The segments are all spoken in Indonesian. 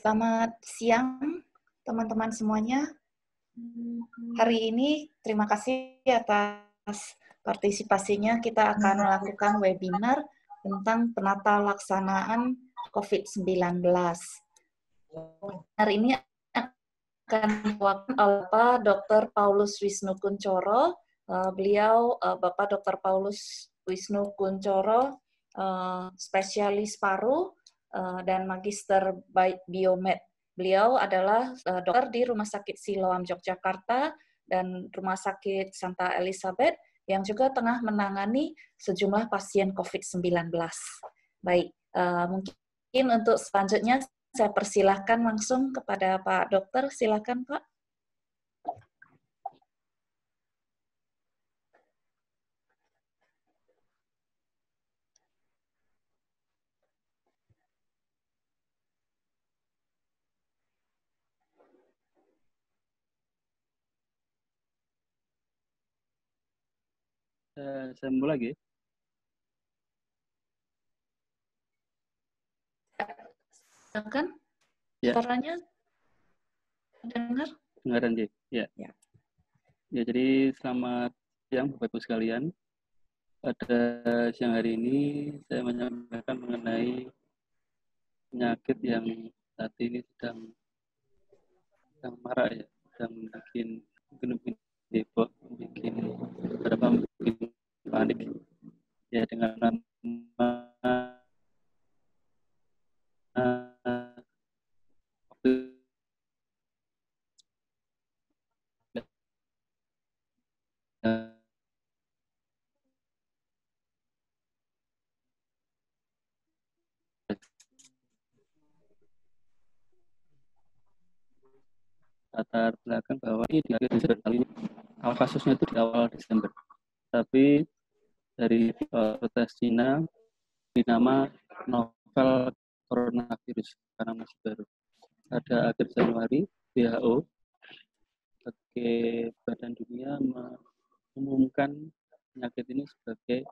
Selamat siang, teman-teman semuanya. Hari ini terima kasih atas partisipasinya. Kita akan melakukan webinar tentang penata laksanaan COVID-19. Hari ini akan diwakilkan oleh Dr. Paulus Wisnu Kunchoro. Beliau Bapak Dr. Paulus Wisnu Kunchoro, spesialis paru dan magister biomed. Beliau adalah dokter di Rumah Sakit Siloam Yogyakarta dan Rumah Sakit Santa Elizabeth yang juga tengah menangani sejumlah pasien COVID-19. Baik, mungkin untuk selanjutnya saya persilahkan langsung kepada Pak Dokter. Silakan Pak. Saya mulai lagi. Silakan. Ya. Suaranya dengar? Dengaran, ya. Ya. Ya, jadi selamat siang Bapak Ibu sekalian. Pada siang hari ini saya menyampaikan mengenai penyakit yang saat ini sedang marak ya, sedang bikin Depok, bikin beberapa bikin panik ya dengan nama latar belakang bahwa ini di akhir Desember kali ini awal kasusnya itu di awal Desember, tapi dari protes Cina dinama novel coronavirus karena masih baru. Pada akhir Januari WHO sebagai Badan Dunia mengumumkan penyakit ini sebagai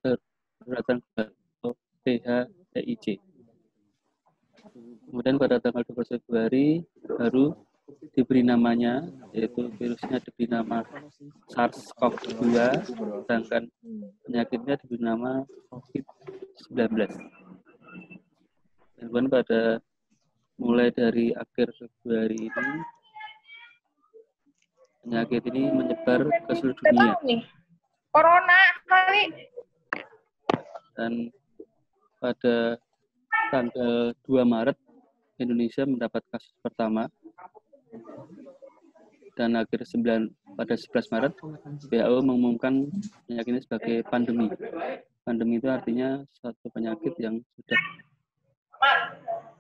daruratan atau PHTIC. Kemudian pada tanggal 12 Februari baru diberi namanya, yaitu virusnya diberi nama SARS-CoV-2, sedangkan penyakitnya diberi nama COVID-19. Dan pada mulai dari akhir Februari ini, penyakit ini menyebar ke seluruh dunia. Corona kali. Dan pada tanggal 2 Maret, Indonesia mendapat kasus pertama. Dan pada 11 Maret, WHO mengumumkan penyakit ini sebagai pandemi. Pandemi itu artinya suatu penyakit yang sudah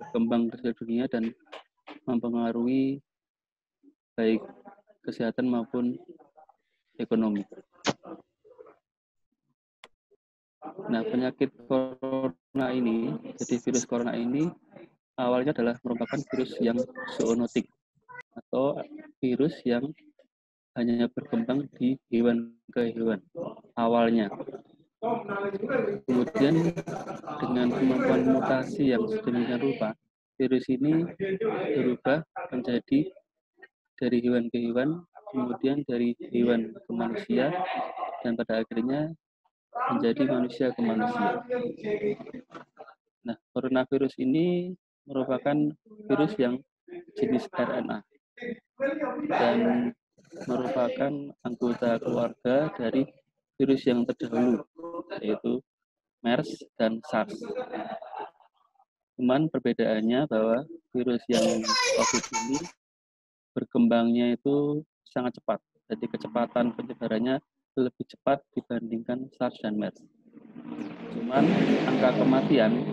berkembang ke seluruh dunia dan mempengaruhi baik kesehatan maupun ekonomi. Nah, penyakit corona ini, jadi virus corona ini awalnya adalah merupakan virus yang zoonotik atau virus yang hanya berkembang di hewan ke hewan awalnya. Kemudian dengan kemampuan mutasi yang sedemikian rupa, virus ini berubah menjadi dari hewan ke hewan, kemudian dari hewan ke manusia, dan pada akhirnya menjadi manusia ke manusia. Nah, coronavirus ini merupakan virus yang jenis RNA dan merupakan anggota keluarga dari virus yang terdahulu, yaitu MERS dan SARS. Cuman perbedaannya bahwa virus yang COVID ini berkembangnya itu sangat cepat. Jadi kecepatan penyebarannya lebih cepat dibandingkan SARS dan MERS. Cuman angka kematian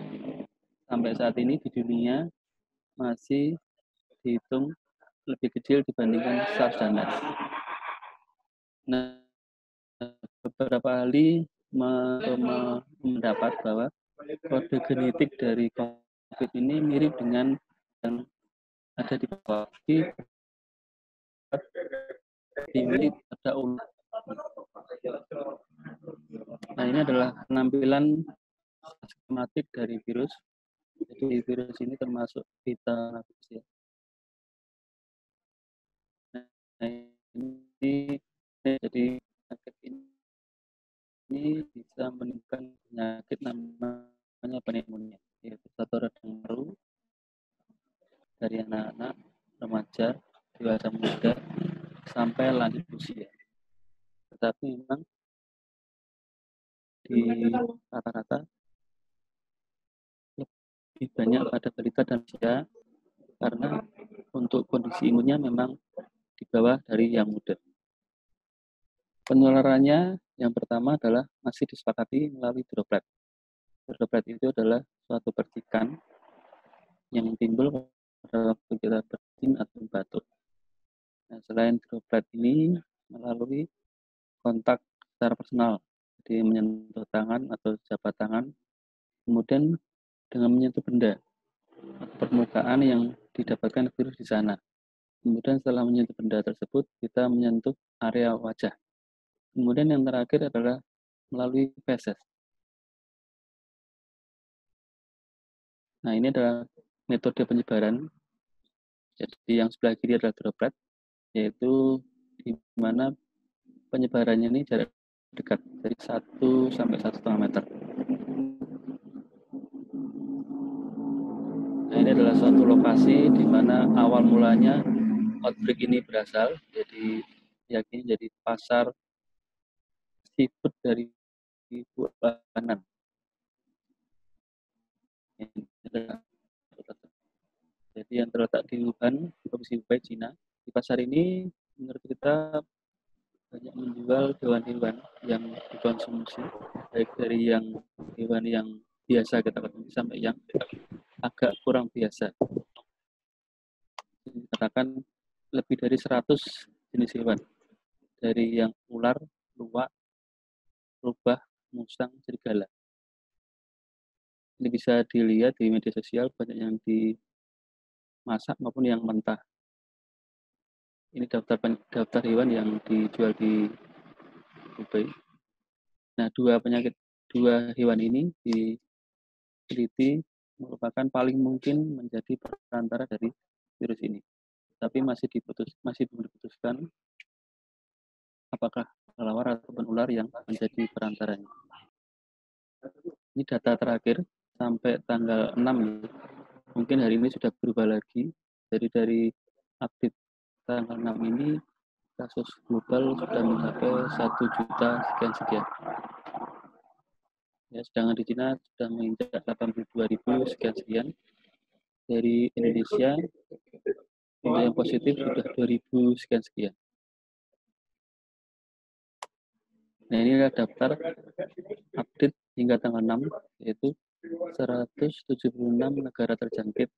sampai saat ini di dunia masih dihitung lebih kecil dibandingkan SARS dan MERS. Nah, beberapa ahli mendapat bahwa kode genetik dari COVID ini mirip dengan yang ada di bawah. Ini ada ular. Nah, ini adalah penampilan skematik dari virus. Jadi virus ini termasuk beta ya. Nah, ini jadi penyakit ini bisa menimbulkan penyakit namanya pneumonia, yaitu satu radang paru dari anak-anak, remaja, dewasa muda, sampai lanjut usia. Tetapi memang di rata-rata lebih banyak pada balita dan usia karena untuk kondisi imunnya memang di bawah dari yang muda. Penularannya yang pertama adalah masih disepakati melalui droplet. Droplet itu adalah suatu percikan yang timbul pada waktu kita bersin atau batuk. Nah, selain droplet ini melalui kontak secara personal, jadi menyentuh tangan atau jabat tangan, kemudian dengan menyentuh benda atau permukaan yang didapatkan virus di sana. Kemudian setelah menyentuh benda tersebut, kita menyentuh area wajah. Kemudian yang terakhir adalah melalui feses. Nah, ini adalah metode penyebaran. Jadi yang sebelah kiri adalah droplet, yaitu di mana penyebarannya ini jarak dekat, dari 1 sampai 1,5 meter. Nah, ini adalah suatu lokasi di mana awal mulanya outbreak ini berasal. Jadi yakini jadi pasar seafood dari Buanan. Jadi yang terletak di Wuhan, Provinsi Hubei, Cina. Di pasar ini menurut kita banyak menjual hewan-hewan yang dikonsumsi, baik dari yang hewan yang biasa kita konsumsi sampai yang agak kurang biasa. Dikatakan lebih dari 100 jenis hewan, dari yang ular, luwak, rubah, musang, serigala. Ini bisa dilihat di media sosial, banyak yang dimasak maupun yang mentah. Ini daftar hewan yang dijual di Hubei. Nah, dua hewan ini diteliti merupakan paling mungkin menjadi perantara dari virus ini. Tapi masih belum diputuskan apakah kelelawar ataupun ular yang menjadi perantaranya. Ini data terakhir sampai tanggal 6 ya. Mungkin hari ini sudah berubah lagi. Jadi dari update tanggal 6 ini kasus global sudah mencapai 1 juta sekian. Ya, sedangkan di Cina sudah menginjak 82.000 sekian. Dari Indonesia untuk yang positif sudah 2.000 sekian. Nah, ini adalah daftar update hingga tanggal 6, yaitu 176 negara terjangkit.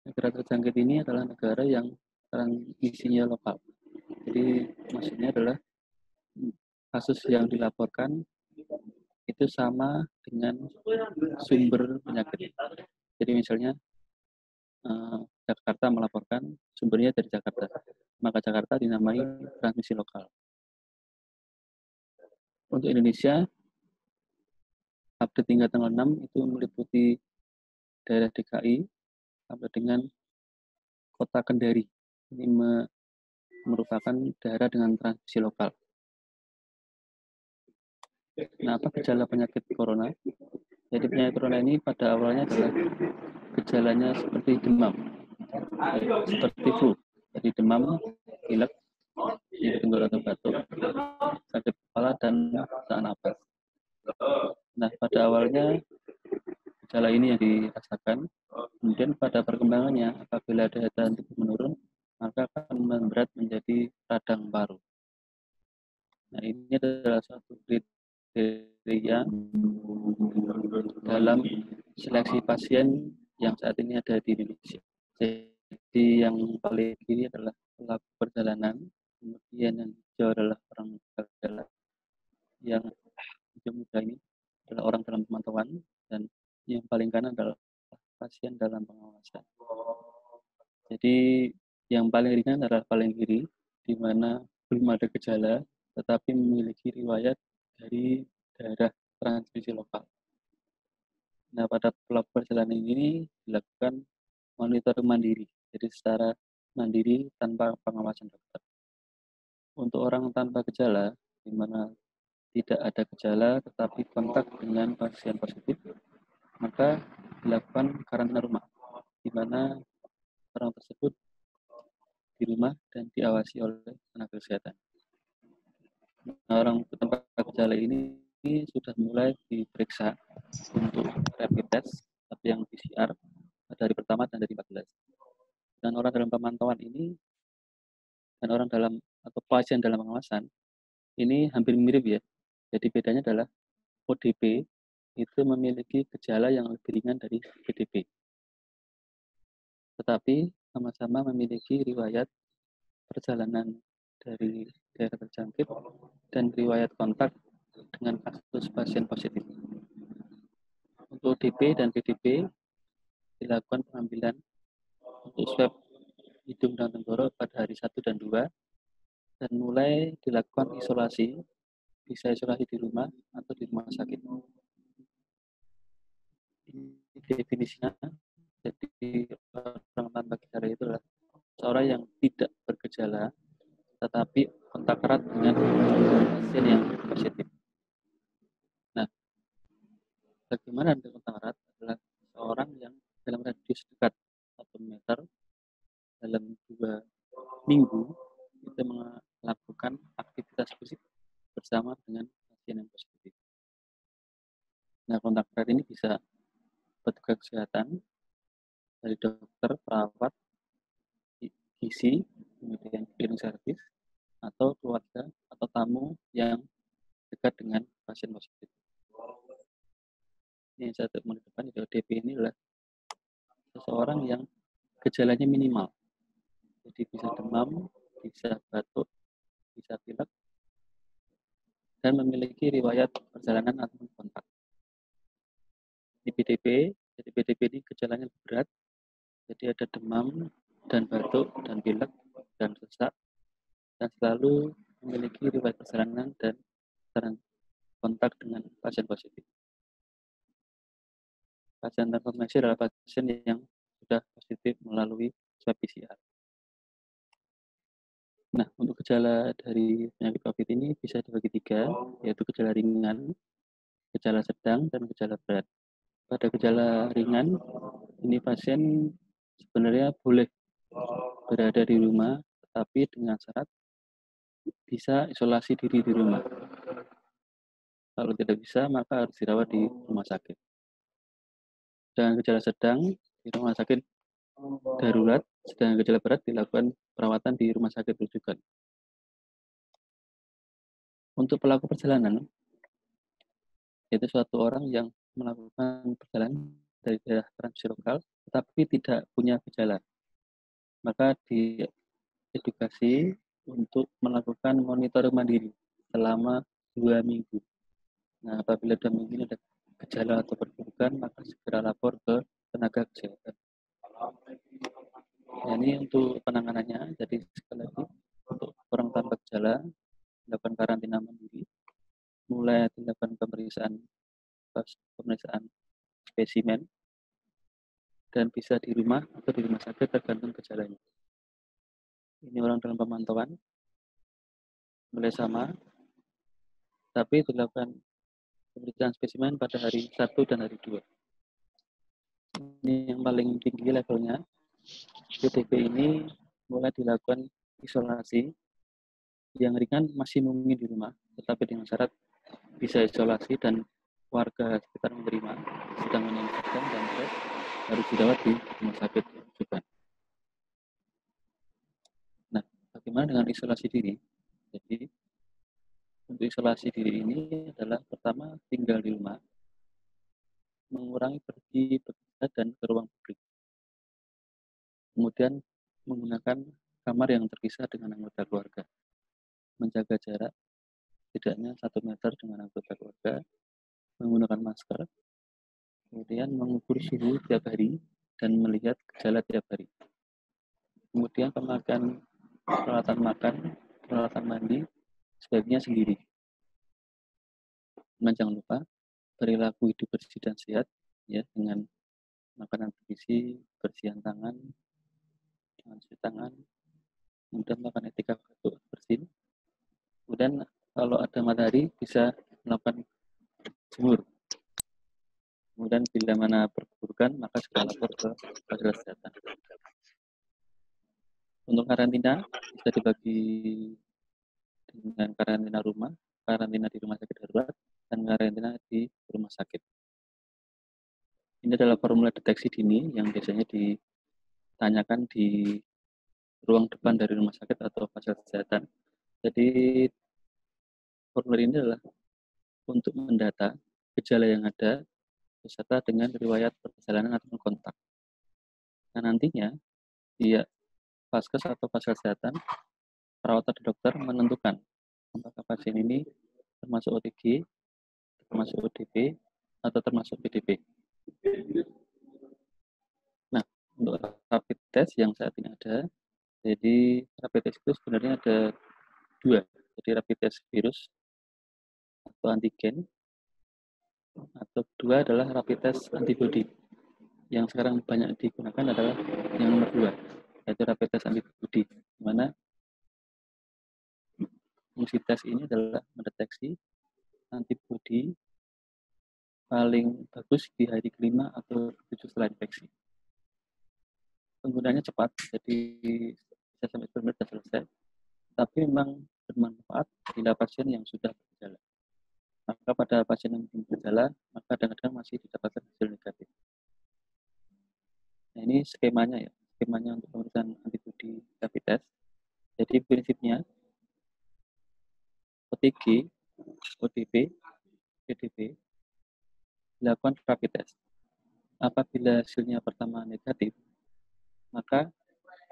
Negara terjangkit ini adalah negara yang transmisinya lokal. Jadi maksudnya adalah kasus yang dilaporkan itu sama dengan sumber penyakit. Jadi misalnya Jakarta melaporkan sumbernya dari Jakarta, maka Jakarta dinamai transmisi lokal. Untuk Indonesia, update hingga tanggal 6 itu meliputi daerah DKI sampai dengan kota Kendari. Ini merupakan daerah dengan transmisi lokal. Nah, apa gejala penyakit corona? Jadi penyakit corona ini pada awalnya adalah gejalanya seperti demam, seperti flu. Jadi demam, pilek, nyeri tenggorokan atau batuk, sakit kepala, dan sesak napas. Nah, pada awalnya gejala ini yang dirasakan. Kemudian pada perkembangannya, apabila daya tahan tubuh menurun, maka akan memberat menjadi radang paru. Nah, ini adalah satu kriteria dalam seleksi pasien yang saat ini ada di Indonesia. Jadi yang paling kiri adalah pelaku perjalanan, kemudian yang hijau adalah orang bergejala, yang hijau muda ini adalah orang dalam pemantauan, dan yang paling kanan adalah pasien dalam pengawasan. Jadi yang paling ringan adalah paling kiri, di mana belum ada gejala, tetapi memiliki riwayat dari daerah transmisi lokal. Nah, pada pelaku perjalanan ini dilakukan monitoring mandiri, jadi secara mandiri tanpa pengawasan dokter. Untuk orang tanpa gejala, di mana tidak ada gejala tetapi kontak dengan pasien positif, maka dilakukan karantina rumah, di mana orang tersebut di rumah dan diawasi oleh tenaga kesehatan. Nah, orang tanpa gejala ini sudah mulai diperiksa untuk rapid test, tapi yang PCR dari pertama dan dari 14. Dan orang dalam pemantauan ini dan orang dalam atau pasien dalam pengawasan ini hampir mirip ya. Jadi bedanya adalah ODP itu memiliki gejala yang lebih ringan dari PDP. Tetapi sama-sama memiliki riwayat perjalanan dari daerah terjangkit dan riwayat kontak dengan kasus pasien positif. Untuk ODP dan PDP dilakukan pengambilan untuk swab hidung dan tenggorok pada hari 1 dan 2 dan mulai dilakukan isolasi, bisa isolasi di rumah atau di rumah sakit. Ini definisinya, jadi orang tanpa gejala itu adalah seorang yang tidak bergejala tetapi kontak erat dengan pasien yang positif. Nah, bagaimana dengan kontak erat adalah seorang yang dalam radius dekat 1 meter dalam 2 minggu itu melakukan aktivitas fisik bersama dengan pasien yang positif. Nah, kontak erat ini bisa petugas kesehatan dari dokter, perawat, gizi, kemudian cleaning service, atau keluarga atau tamu yang dekat dengan pasien positif. Ini yang saya menunjukkan di ODP ini adalah seseorang yang gejalanya minimal. Jadi bisa demam, bisa batuk, bisa pilek, dan memiliki riwayat perjalanan atau kontak. Di PDP, jadi PDP ini gejalanya berat, jadi ada demam dan batuk dan pilek dan sesak, dan selalu memiliki riwayat perjalanan dan kontak dengan pasien positif. Pasien terkonfirmasi adalah pasien yang sudah positif melalui swab PCR. Nah, untuk gejala dari penyakit COVID ini bisa dibagi 3, yaitu gejala ringan, gejala sedang, dan gejala berat. Pada gejala ringan, ini pasien sebenarnya boleh berada di rumah, tetapi dengan syarat bisa isolasi diri di rumah. Kalau tidak bisa, maka harus dirawat di rumah sakit. Dan gejala sedang, di rumah sakit darurat, sedang gejala berat dilakukan perawatan di rumah sakit rujukan. Untuk pelaku perjalanan, yaitu suatu orang yang melakukan perjalanan dari daerah transmisi lokal, tetapi tidak punya gejala. Maka diedukasi untuk melakukan monitoring mandiri selama 2 minggu. Nah, apabila 2 minggu ini ada gejala atau perburukan, maka segera lapor ke tenaga kesehatan. Nah, ini untuk penanganannya. Jadi sekali lagi, untuk orang tanpa gejala, dilakukan karantina mandiri, mulai dilakukan pemeriksaan spesimen, dan bisa di rumah atau di rumah sakit tergantung gejalanya. Ini orang dalam pemantauan, mulai sama, tapi dilakukan pemeriksaan spesimen pada hari 1 dan hari 2. Ini yang paling tinggi levelnya. PDP ini mulai dilakukan isolasi, yang ringan masih mungkin di rumah, tetapi dengan syarat bisa isolasi dan warga sekitar menerima, sedang meningkatkan dan berat harus dirawat di rumah sakit rujukan. Nah, bagaimana dengan isolasi diri? Jadi, untuk isolasi diri ini adalah pertama tinggal di rumah, mengurangi pergi bekerja dan ke ruang publik. Kemudian menggunakan kamar yang terpisah dengan anggota keluarga. Menjaga jarak setidaknya 1 meter dengan anggota keluarga, menggunakan masker, kemudian mengukur suhu tiap hari dan melihat gejala tiap hari. Kemudian pemakaian peralatan makan, peralatan mandi sebaiknya sendiri. Dan jangan lupa perilaku hidup bersih dan sehat ya, dengan makanan bergizi, bersihan tangan, cuci tangan, kemudian melakukan etika untuk bersin. Kemudian kalau ada matahari bisa melakukan jemur. Kemudian bila mana perburukan maka segera lapor ke fasilitas kesehatan. Untuk karantina bisa dibagi dengan karantina rumah, karantina di rumah sakit darurat, dan karantina di rumah sakit. Ini adalah formulir deteksi dini yang biasanya ditanyakan di ruang depan dari rumah sakit atau fasilitas kesehatan. Jadi formulir ini adalah untuk mendata gejala yang ada beserta dengan riwayat perjalanan atau kontak. Nah, nantinya dia Vaskes atau fasilitas kesehatan, perawat atau dokter menentukan apakah pasien ini termasuk OTG, termasuk ODP, atau termasuk PDP. Nah, untuk rapid test yang saat ini ada, jadi rapid test itu sebenarnya ada dua. Jadi rapid test virus atau antigen, atau kedua adalah rapid test antibody. Yang sekarang banyak digunakan adalah yang nomor 2, yaitu rapid test antibody, di mana fungsi tes ini adalah mendeteksi antibody paling bagus di hari kelima atau ketujuh setelah infeksi. Penggunaannya cepat, jadi bisa sampai 10 menit sudah selesai, tapi memang bermanfaat bila pasien yang sudah bergejala. Maka pada pasien yang belum bergejala, maka kadang-kadang masih didapatkan hasil negatif. Nah, ini skemanya ya, skemanya untuk pemeriksaan antibody rapid test. Jadi prinsipnya OTG, ODP, PDP dilakukan rapid test. Apabila hasilnya pertama negatif, maka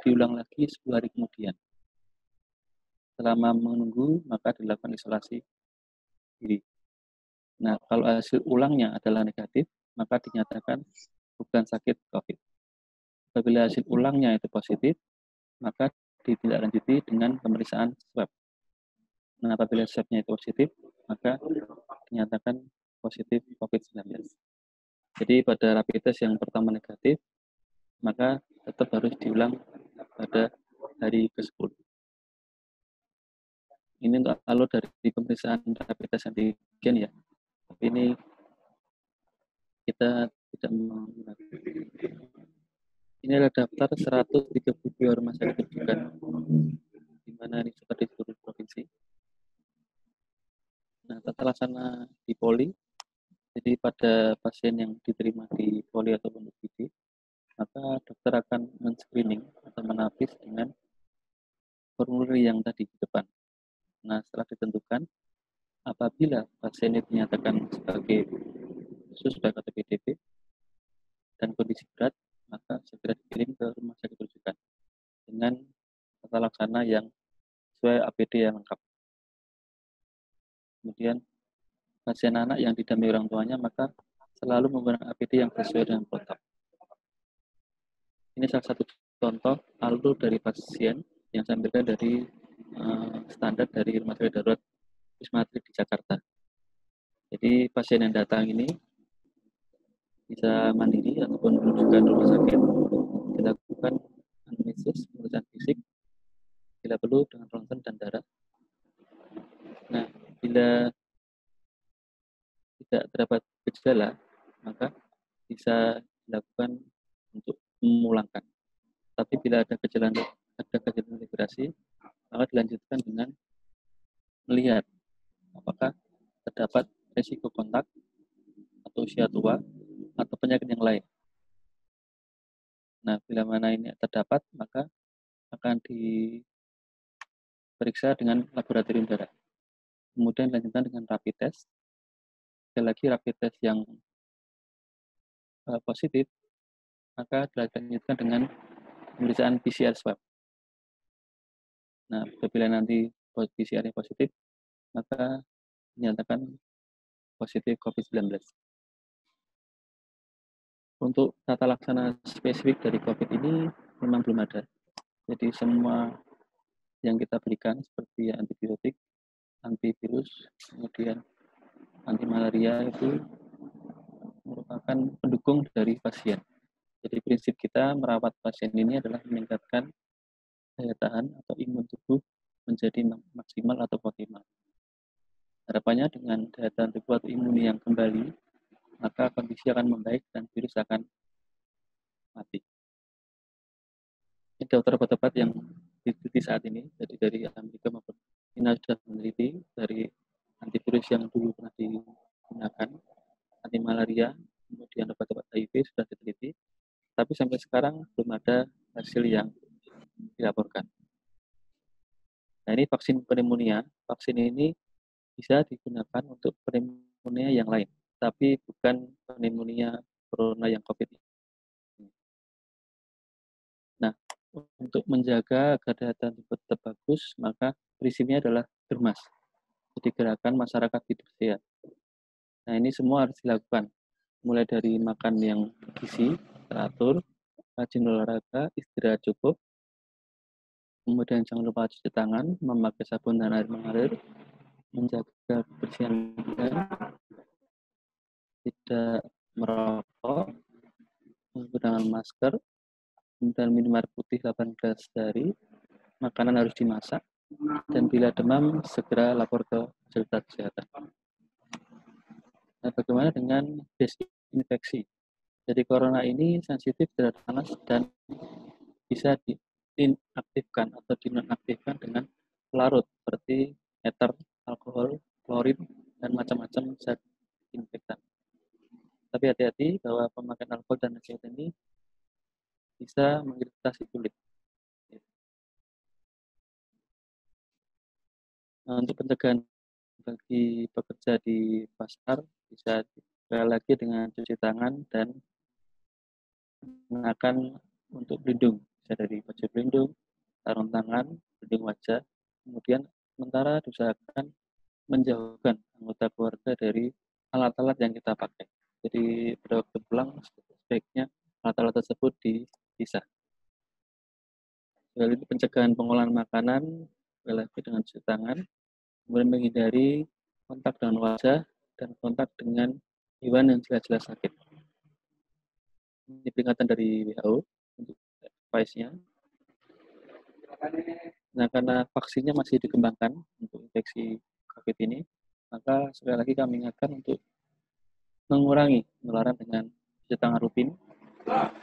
diulang lagi 10 hari kemudian. Selama menunggu, maka dilakukan isolasi diri. Nah, kalau hasil ulangnya adalah negatif, maka dinyatakan bukan sakit COVID. Apabila hasil ulangnya itu positif, maka ditindaklanjuti dengan pemeriksaan swab. Nah, apabila swabnya itu positif, maka dinyatakan positif COVID-19. Jadi pada rapid test yang pertama negatif, maka tetap harus diulang pada hari ke-10. Ini untuk alur dari pemeriksaan rapid test antigen ya. Tapi ini kita tidak menggunakan. Ini adalah daftar 132 rumah sakit rujukan, di mana ini sudah di seluruh provinsi. Nah, tata laksana di Poli, jadi pada pasien yang diterima di Poli ataupun UPD, maka dokter akan men-screening atau menapis dengan formulir yang tadi di depan. Nah, setelah ditentukan, apabila pasien itu dinyatakan sebagai suspek atau PDP dan kondisi berat, maka segera dikirim ke rumah sakit rujukan dengan tata laksana yang sesuai APD yang lengkap. Kemudian pasien anak yang didampingi orang tuanya, maka selalu menggunakan APD yang sesuai dengan protap. Ini salah satu contoh alur dari pasien yang saya ambilkan dari standar dari rumah sakit darurat Wisma Atlet di Jakarta. Jadi pasien yang datang ini bisa mandiri ataupun rujukan rumah sakit, dilakukan anamnesis, pemeriksaan fisik, bila perlu dengan ronsen dan darah. Nah, bila tidak terdapat gejala, maka bisa dilakukan untuk memulangkan. Tapi bila ada gejala integrasi, maka dilanjutkan dengan melihat apakah terdapat risiko kontak atau usia tua atau penyakit yang lain. Nah, bila mana ini terdapat, maka akan diperiksa dengan laboratorium darah. Kemudian dilanjutkan dengan rapid test. Sekali lagi rapid test yang positif, maka dilanjutkan dengan pemeriksaan PCR swab. Nah, apabila nanti PCR-nya positif, maka dinyatakan positif COVID-19. Untuk tata laksana spesifik dari COVID ini memang belum ada. Jadi semua yang kita berikan seperti antibiotik, antivirus, kemudian anti malaria itu merupakan pendukung dari pasien. Jadi prinsip kita merawat pasien ini adalah meningkatkan daya tahan atau imun tubuh menjadi maksimal atau optimal. Harapannya dengan daya tahan tubuh atau imun yang kembali, maka kondisi akan membaik dan virus akan mati. Ini daftar obat-obat yang diteliti saat ini, jadi dari Amerika maupun China sudah meneliti dari antivirus yang dulu pernah digunakan, anti malaria, kemudian obat-obat HIV sudah diteliti, tapi sampai sekarang belum ada hasil yang dilaporkan. Nah, ini vaksin pneumonia. Vaksin ini bisa digunakan untuk pneumonia yang lain, tapi bukan pneumonia corona yang COVID. Nah, untuk menjaga agar daya tahan tubuh tetap bagus, maka prinsipnya adalah germas. Jadi gerakan masyarakat hidup sehat. Nah, ini semua harus dilakukan. Mulai dari makan yang bergizi, teratur, rajin olahraga, istirahat cukup, kemudian jangan lupa cuci tangan, memakai sabun dan air mengalir, menjaga kebersihan lingkungan, tidak merokok, menggunakan masker, dan minum air putih 8 gelas sehari, makanan harus dimasak, dan bila demam segera lapor ke fasilitas kesehatan. Nah, bagaimana dengan desinfeksi? Jadi corona ini sensitif terhadap panas dan bisa diinaktifkan atau dinonaktifkan dengan pelarut seperti ether, alkohol, klorin, dan macam-macam zat infektan. Tapi hati-hati bahwa pemakaian alkohol dan zat ini bisa mengiritasi kulit. Nah, untuk pencegahan bagi pekerja di pasar bisa sekali lagi dengan cuci tangan dan mengenakan untuk pelindung, bisa dari baju pelindung, sarung tangan, pelindung wajah, kemudian sementara diusahakan menjauhkan anggota keluarga dari alat-alat yang kita pakai. Jadi pada waktu pulang sebaiknya alat-alat tersebut dipisah. Lalu pencegahan pengolahan makanan dengan cuci tangan, kemudian menghindari kontak dengan wajah dan kontak dengan hewan yang jelas-jelas sakit. Ini peringatan dari WHO untuk advice-nya. Nah, karena vaksinnya masih dikembangkan untuk infeksi COVID ini, maka sekali lagi kami ingatkan untuk mengurangi penularan dengan cuci tangan rutin,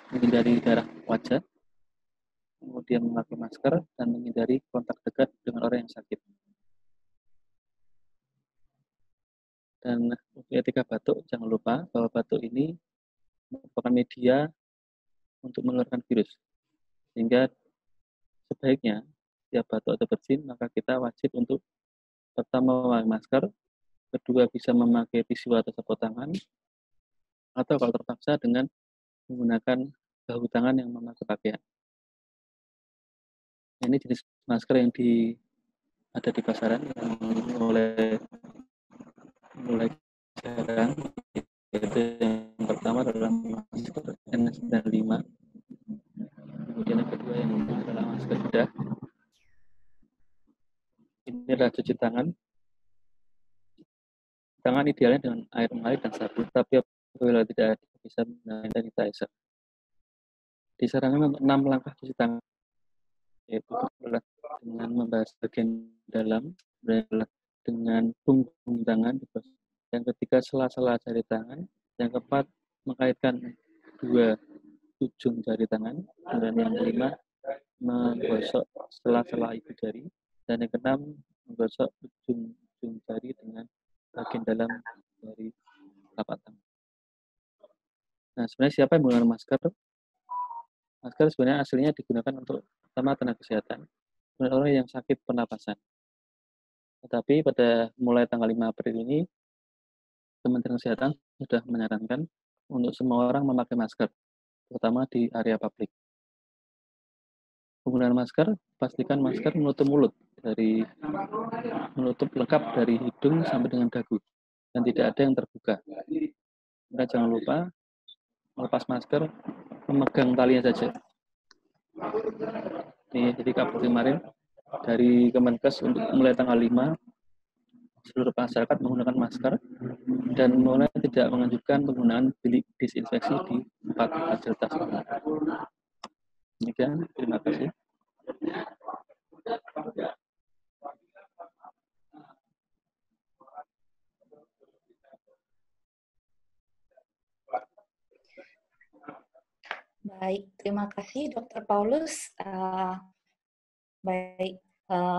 menghindari darah wajah, kemudian memakai masker, dan menghindari kontak dekat dengan orang yang sakit. Dan untuk etika batuk, jangan lupa bahwa batuk ini merupakan media untuk menularkan virus. Sehingga sebaiknya setiap batuk atau bersin, maka kita wajib untuk pertama memakai masker, kedua bisa memakai tisu atau sapu tangan, atau kalau terpaksa dengan menggunakan bahu tangan yang memakai pakaian. Ini jenis masker yang ada di pasaran yang mulai jarang, yaitu yang pertama adalah masker N95, kemudian yang kedua yang adalah masker bedah. Ini adalah cuci tangan. Tangan idealnya dengan air mengalir dan sabun, tapi apabila tidak ada bisa menggunakan sanitizer. Disarankan untuk 6 langkah cuci tangan, yaitu adalah dengan membahas bagian dalam, adalah dengan punggung tangan, yang ketiga sela-sela jari tangan, yang keempat mengaitkan 2 ujung jari tangan, dan yang kelima menggosok sela-sela ibu jari, dan yang keenam menggosok ujung jari dengan bagian dalam dari telapak tangan. Nah, sebenarnya siapa yang menggunakan masker? Masker sebenarnya aslinya digunakan untuk pertama tenaga kesehatan, kemudian orang yang sakit pernapasan. Tetapi pada mulai tanggal 5 April ini, Kementerian Kesehatan sudah menyarankan untuk semua orang memakai masker, terutama di area publik. Penggunaan masker, pastikan masker menutup mulut, menutup lengkap dari hidung sampai dengan dagu, dan tidak ada yang terbuka. Kita jangan lupa melepas masker, memegang talinya saja. Ini jadi kabar kemarin dari Kemenkes untuk mulai tanggal 5 seluruh masyarakat menggunakan masker, dan mulai tidak menganjurkan penggunaan bilik disinfeksi di tempat fasilitas umum. Demikian, terima kasih. Baik, terima kasih Dr. Paulus.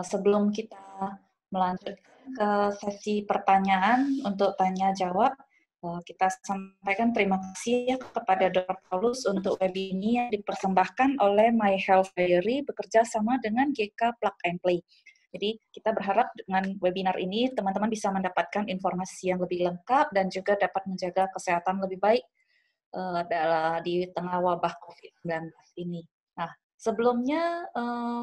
Sebelum kita melanjutkan ke sesi pertanyaan untuk tanya jawab, kita sampaikan terima kasih ya kepada Dr. Paulus untuk webinar ini yang dipersembahkan oleh My Health Diary bekerja sama dengan GK Plug and Play. Jadi kita berharap dengan webinar ini teman-teman bisa mendapatkan informasi yang lebih lengkap dan juga dapat menjaga kesehatan lebih baik di tengah wabah COVID-19 ini. Nah, sebelumnya,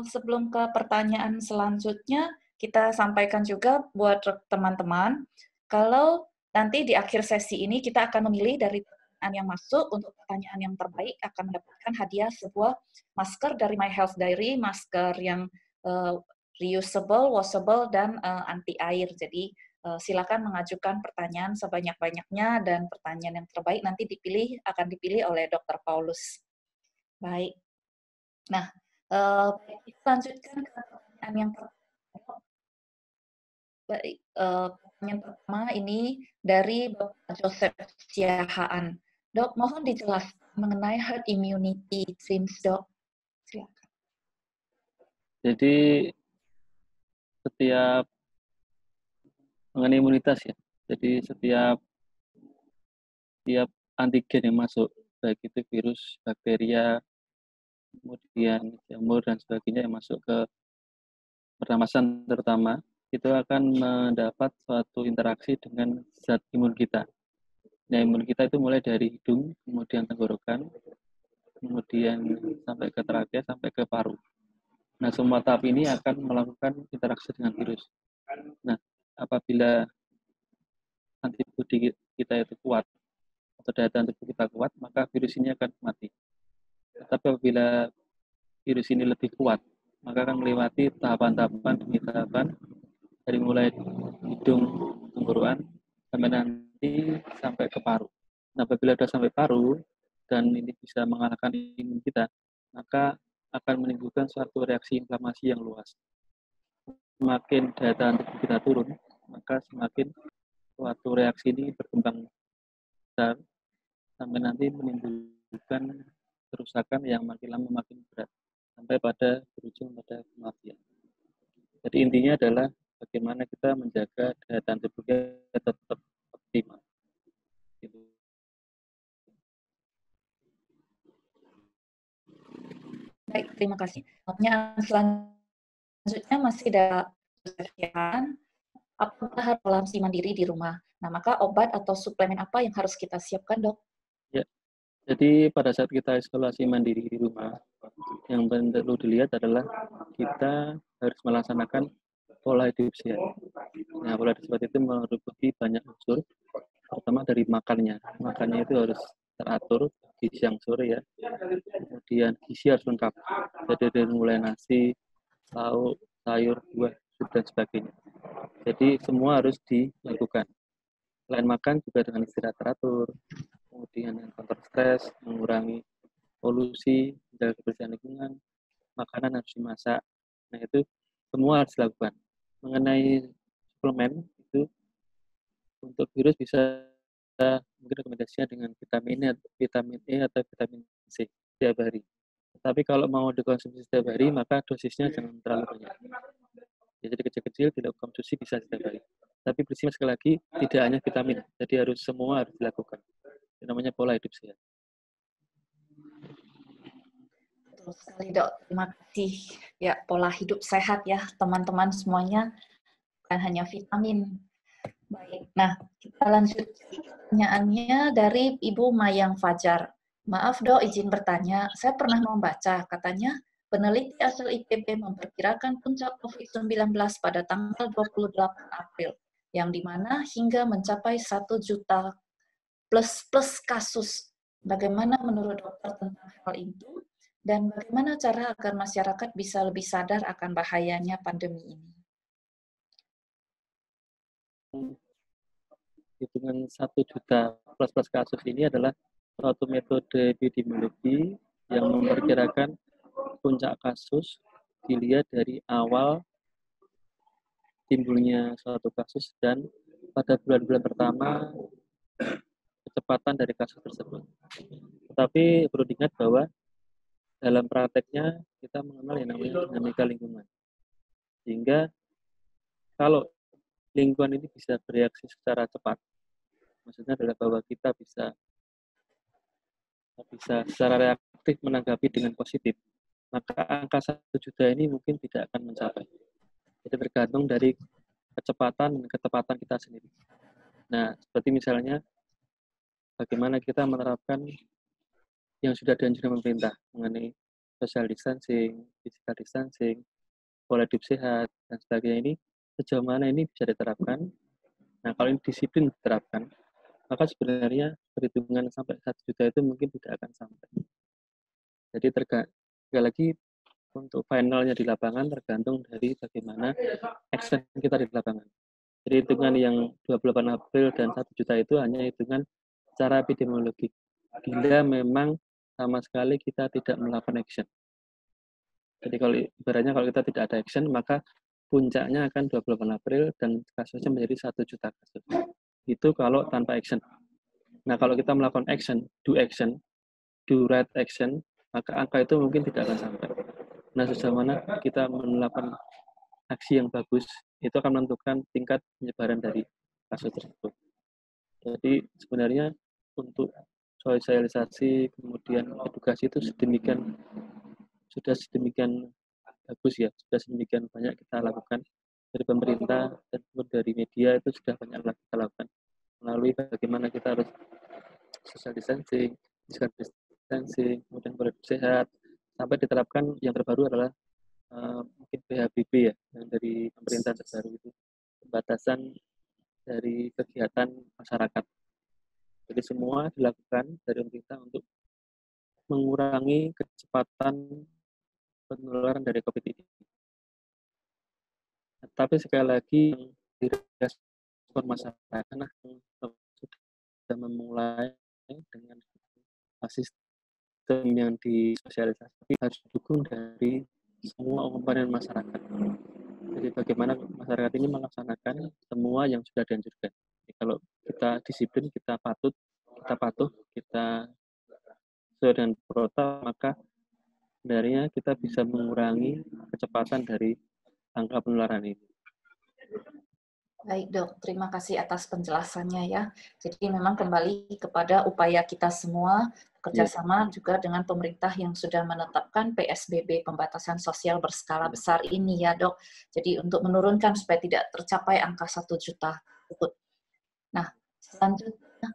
sebelum ke pertanyaan selanjutnya, kita sampaikan juga buat teman-teman, kalau nanti di akhir sesi ini kita akan memilih dari pertanyaan yang masuk, untuk pertanyaan yang terbaik akan mendapatkan hadiah sebuah masker dari My Health Diary, masker yang reusable, washable, dan anti air. Jadi, silakan mengajukan pertanyaan sebanyak-banyaknya dan pertanyaan yang terbaik nanti akan dipilih oleh Dr. Paulus. Baik. Nah, kita lanjutkan ke pertanyaan yang pertama. Baik, pertanyaan pertama ini dari Dr. Joseph Siahaan. Dok, mohon dijelaskan mengenai herd immunity, seems, Dok. Silakan. Jadi setiap mengenai imunitas ya. Jadi setiap antigen yang masuk, baik itu virus, bakteria, kemudian jamur dan sebagainya yang masuk ke pernapasan terutama, itu akan mendapat suatu interaksi dengan zat imun kita. Nah, imun kita itu mulai dari hidung, kemudian tenggorokan, kemudian sampai ke trakea, sampai ke paru. Nah, semua tahap ini akan melakukan interaksi dengan virus. Nah, apabila antibodi kita itu kuat, atau daya tahan tubuh kita kuat, maka virus ini akan mati. Tetapi apabila virus ini lebih kuat, maka akan melewati tahapan-tahapan demi tahapan, dari mulai hidung, tenggorokan, sampai nanti sampai ke paru. Nah, apabila sudah sampai paru, dan ini bisa mengalahkan imun kita, maka akan menimbulkan suatu reaksi inflamasi yang luas. Semakin daya tahan tubuh kita turun, maka semakin suatu reaksi ini berkembang besar, sampai nanti menimbulkan kerusakan yang makin lama makin berat, sampai pada berujung pada kematian. Jadi intinya adalah bagaimana kita menjaga daya tahan tubuh kita tetap optimal. Gitu. Baik, terima kasih. Pertanyaan selanjutnya masih ada pertanyaan, apakah harus isolasi mandiri di rumah? Nah, maka obat atau suplemen apa yang harus kita siapkan, Dok? Ya, jadi pada saat kita isolasi mandiri di rumah, yang perlu dilihat adalah kita harus melaksanakan pola hidup sehat. Nah, pola hidup sehat itu meliputi banyak unsur, pertama dari makannya. Makannya itu harus teratur, di siang sore ya. Kemudian gizi harus lengkap. Jadi dari mulai nasi, lauk, sayur, buah, sup, dan sebagainya. Jadi semua harus dilakukan. Selain makan juga dengan istirahat teratur, kemudian dengan kontrol stres, mengurangi polusi, menjaga kebersihan lingkungan, makanan harus dimasak. Nah, itu semua harus dilakukan. Mengenai suplemen, itu untuk virus bisa mungkin rekomendasinya dengan vitamin E atau vitamin C setiap hari. Tapi kalau mau dikonsumsi setiap hari, maka dosisnya jangan terlalu banyak. Jadi kecil-kecil tidak konsumsi bisa setiap hari. Tapi prinsipnya sekali lagi tidak hanya vitamin, jadi harus semua harus dilakukan. Itu namanya pola hidup sehat. Betul sekali, Dok. Terima kasih. Ya, pola hidup sehat ya, teman-teman semuanya, bukan hanya vitamin. Baik, nah kita lanjut pertanyaannya dari Ibu Mayang Fajar. Maaf Dok, izin bertanya, saya pernah membaca, katanya peneliti asal IPB memperkirakan puncak COVID-19 pada tanggal 28 April, yang dimana hingga mencapai 1 juta plus kasus. Bagaimana menurut dokter tentang hal itu? Dan bagaimana cara agar masyarakat bisa lebih sadar akan bahayanya pandemi ini? hitungan 1 juta plus kasus ini adalah suatu metode epidemiologi yang memperkirakan puncak kasus dilihat dari awal timbulnya suatu kasus dan pada bulan-bulan pertama kecepatan dari kasus tersebut. Tetapi perlu diingat bahwa dalam prakteknya kita mengenal yang namanya dinamika lingkungan. Sehingga kalau lingkungan ini bisa bereaksi secara cepat, maksudnya adalah bahwa kita bisa secara reaktif menanggapi dengan positif, maka angka 1 juta ini mungkin tidak akan mencapai. Jadi tergantung dari kecepatan dan ketepatan kita sendiri. Nah, seperti misalnya bagaimana kita menerapkan yang sudah dianjurkan pemerintah mengenai social distancing, physical distancing, pola hidup sehat, dan sebagainya ini, sejauh mana ini bisa diterapkan. Nah, kalau ini disiplin diterapkan, maka sebenarnya perhitungan sampai 1 juta itu mungkin tidak akan sampai. Jadi sekali lagi untuk finalnya di lapangan tergantung dari bagaimana action kita di lapangan. Jadi hitungan yang 28 April dan 1 juta itu hanya hitungan secara epidemiologi. Bila memang sama sekali kita tidak melakukan action. Jadi kalau ibaratnya kalau kita tidak ada action, maka puncaknya akan 28 April dan kasusnya menjadi 1 juta kasus. Itu kalau tanpa action. Nah, kalau kita melakukan action, do right action, maka angka itu mungkin tidak akan sampai. Nah, sejauh mana kita melakukan aksi yang bagus, itu akan menentukan tingkat penyebaran dari kasus tersebut. Jadi sebenarnya untuk sosialisasi, kemudian edukasi itu sudah sedemikian bagus ya, sudah sedemikian banyak kita lakukan dari pemerintah dan dari media itu sudah banyak kita lakukan melalui bagaimana kita harus social distancing, physical distancing, kemudian pola hidup sehat, sampai diterapkan yang terbaru adalah mungkin PHBB ya, yang dari pemerintah terbaru itu pembatasan dari kegiatan masyarakat. Jadi semua dilakukan dari pemerintah untuk mengurangi kecepatan penularan dari COVID ini. Tapi sekali lagi direspon masyarakat sudah memulai dengan sistem yang disosialisasi harus didukung dari semua komponen masyarakat. Jadi bagaimana masyarakat ini melaksanakan semua yang sudah dianjurkan. Jadi kalau kita disiplin, kita patuh, kita sesuai dengan protokol, maka sebenarnya kita bisa mengurangi kecepatan dari angka penularan ini. Baik dok, terima kasih atas penjelasannya ya. Jadi memang kembali kepada upaya kita semua kerjasama juga dengan pemerintah yang sudah menetapkan PSBB pembatasan sosial berskala besar ini ya dok. Jadi untuk menurunkan supaya tidak tercapai angka 1 juta tersebut. Nah selanjutnya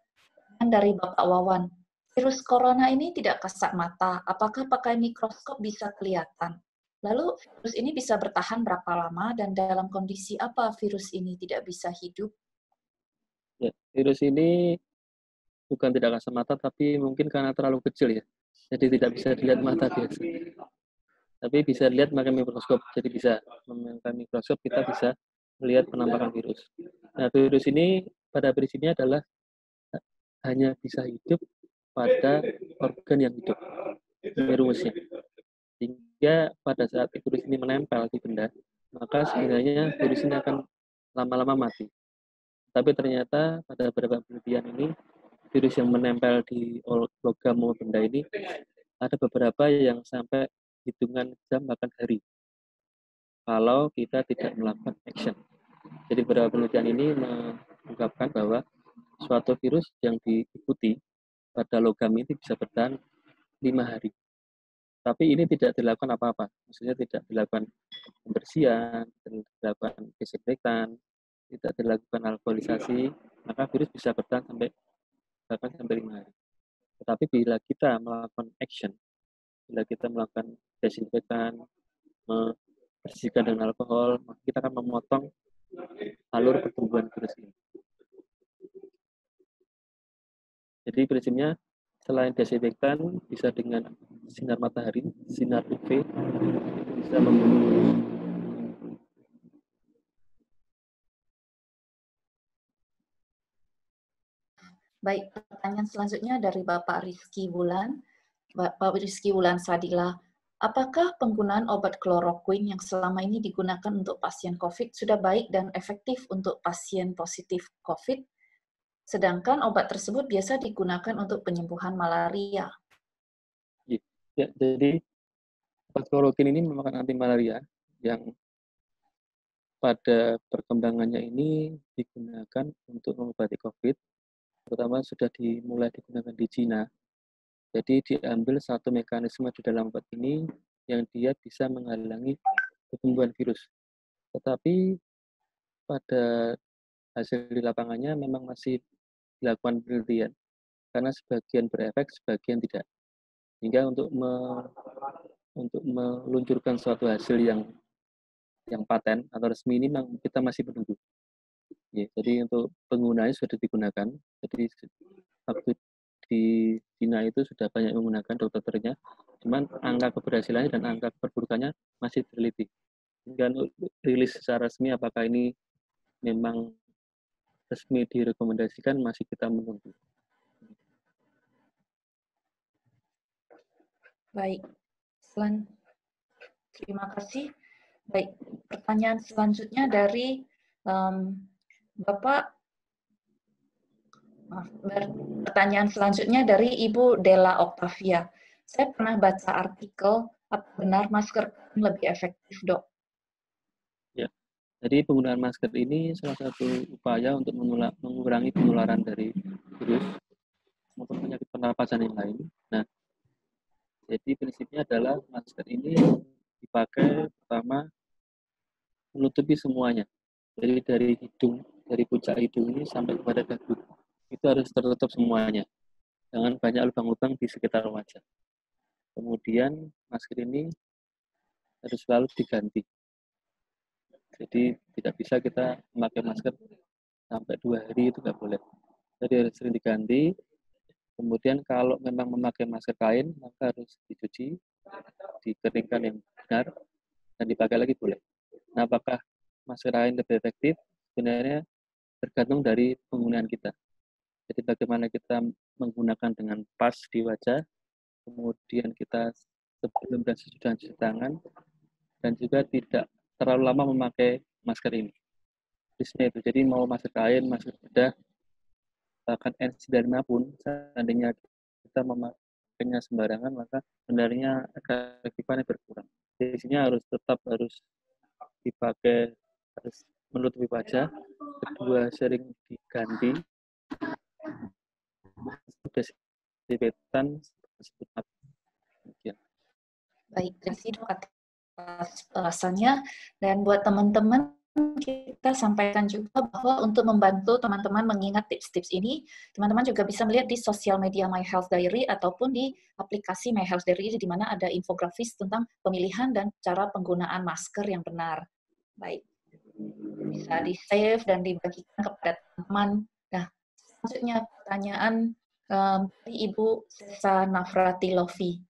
dari Bapak Wawan, virus corona ini tidak kasat mata. Apakah pakai mikroskop bisa kelihatan? Lalu virus ini bisa bertahan berapa lama dan dalam kondisi apa virus ini tidak bisa hidup? Ya, virus ini bukan tidak kasat mata, tapi mungkin karena terlalu kecil ya. Jadi tidak bisa dilihat mata biasa. Tapi bisa dilihat pakai mikroskop. Jadi bisa memakai mikroskop kita bisa melihat penampakan virus. Nah, virus ini pada prinsipnya adalah hanya bisa hidup pada organ yang hidup. Ini rumusnya. Sehingga pada saat virus ini menempel di benda, maka sebenarnya virus ini akan lama-lama mati. Tapi ternyata pada beberapa penelitian ini, virus yang menempel di logam maupun benda ini, ada beberapa yang sampai hitungan jam bahkan hari. Kalau kita tidak melakukan action. Jadi beberapa penelitian ini mengungkapkan bahwa suatu virus yang diikuti pada logam ini bisa bertahan 5 hari. Tapi ini tidak dilakukan apa-apa. Maksudnya tidak dilakukan pembersihan, tidak dilakukan disinfektan, tidak dilakukan alkoholisasi, maka virus bisa bertahan bahkan sampai 5 hari. Tetapi bila kita melakukan action, bila kita melakukan desinfektan, membersihkan dengan alkohol, maka kita akan memotong alur pertumbuhan virus ini. Jadi prinsipnya selain desinfektan bisa dengan sinar matahari, sinar UV, bisa membunuh Baik, pertanyaan selanjutnya dari Bapak Rizky Wulan. Bapak Rizky Wulan Sadila, apakah penggunaan obat kloroquine yang selama ini digunakan untuk pasien COVID sudah baik dan efektif untuk pasien positif COVID? Sedangkan obat tersebut biasa digunakan untuk penyembuhan malaria. Ya, jadi obat kloroquine ini merupakan anti malaria yang pada perkembangannya ini digunakan untuk mengobati COVID, terutama sudah dimulai digunakan di Cina. Jadi diambil satu mekanisme di dalam obat ini yang dia bisa menghalangi pertumbuhan virus. Tetapi pada hasil di lapangannya memang masih dilakukan penelitian, karena sebagian berefek, sebagian tidak. Hingga untuk meluncurkan suatu hasil yang paten atau resmi ini memang kita masih menunggu. Ya, jadi untuk penggunaannya sudah digunakan. Jadi waktu di Cina itu sudah banyak menggunakan dokternya, cuman angka keberhasilannya dan angka keperburukannya masih teliti. Hingga untuk rilis secara resmi apakah ini memang resmi direkomendasikan masih kita menunggu. Baik, terima kasih. Baik, pertanyaan selanjutnya dari Bapak. Pertanyaan selanjutnya dari Ibu Della Octavia. Saya pernah baca artikel, apa benar masker lebih efektif, Dok? Ya, jadi penggunaan masker ini salah satu upaya untuk mengurangi penularan dari virus maupun penyakit pernapasan yang lain. Nah, jadi prinsipnya adalah masker ini dipakai pertama menutupi semuanya. Jadi dari hidung, dari puncak hidung ini sampai kepada dagu. Itu harus tertutup semuanya. Jangan banyak lubang-lubang di sekitar wajah. Kemudian masker ini harus selalu diganti. Jadi tidak bisa kita memakai masker sampai 2 hari, itu nggak boleh. Jadi harus sering diganti. Kemudian kalau memang memakai masker kain, maka harus dicuci, dikeringkan yang benar, dan dipakai lagi boleh. Nah, apakah masker kain lebih efektif? Sebenarnya tergantung dari penggunaan kita. Jadi bagaimana kita menggunakan dengan pas di wajah, kemudian kita sebelum dan sesudah cuci tangan, dan juga tidak terlalu lama memakai masker ini. Tipsnya itu, jadi mau masker kain, masker bedah, bahkan N95 pun, seandainya kita memakainya sembarangan, maka sebenarnya efektifannya berkurang. Di sini tetap harus dipakai, harus menutupi wajah, kedua sering diganti, desinfektan tersebut. Baik, terima kasih Dok atas penjelasannya. Dan buat teman-teman, kita sampaikan juga bahwa untuk membantu teman-teman mengingat tips-tips ini, teman-teman juga bisa melihat di sosial media My Health Diary ataupun di aplikasi My Health Diary di mana ada infografis tentang pemilihan dan cara penggunaan masker yang benar. Baik, bisa di-save dan dibagikan kepada teman-teman. Nah, selanjutnya pertanyaan dari Ibu Sesa Nafrati Lofi.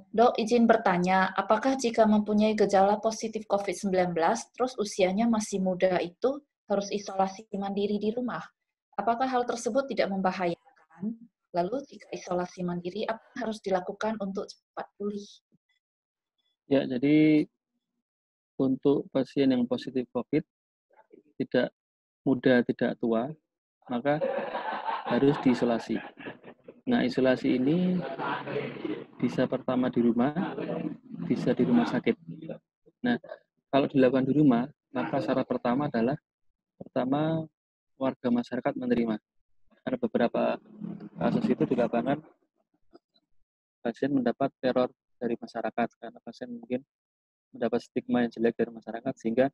Dok, izin bertanya, apakah jika mempunyai gejala positif COVID-19, terus usianya masih muda itu harus isolasi mandiri di rumah? Apakah hal tersebut tidak membahayakan? Lalu jika isolasi mandiri, apa yang harus dilakukan untuk cepat pulih? Ya, jadi untuk pasien yang positif COVID, tidak muda, tidak tua, maka harus diisolasi. Nah, isolasi ini bisa pertama di rumah, bisa di rumah sakit. Nah, kalau dilakukan di rumah, maka syarat pertama adalah warga masyarakat menerima. Karena beberapa kasus itu di lapangan pasien mendapat teror dari masyarakat karena pasien mungkin mendapat stigma yang jelek dari masyarakat sehingga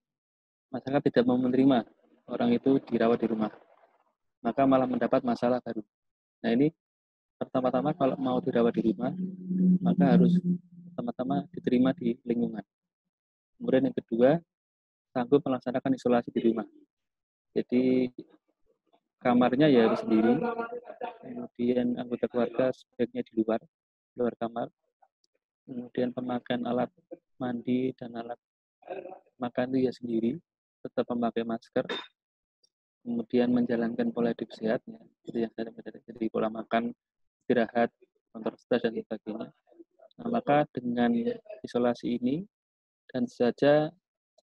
masyarakat tidak mau menerima orang itu dirawat di rumah. Maka malah mendapat masalah baru. Nah, ini pertama-tama kalau mau dirawat di rumah, maka harus pertama-tama diterima di lingkungan. Kemudian yang kedua, sanggup melaksanakan isolasi di rumah. Jadi kamarnya ya harus sendiri, kemudian anggota keluarga sebaiknya di luar kamar, kemudian pemakaian alat mandi dan alat makan itu ya sendiri, tetap memakai masker, kemudian menjalankan pola hidup sehat, ya, seperti yang saya sampaikan, jadi pola makan, istirahat, kontrol stres dan sebagainya. Nah, maka dengan isolasi ini dan saja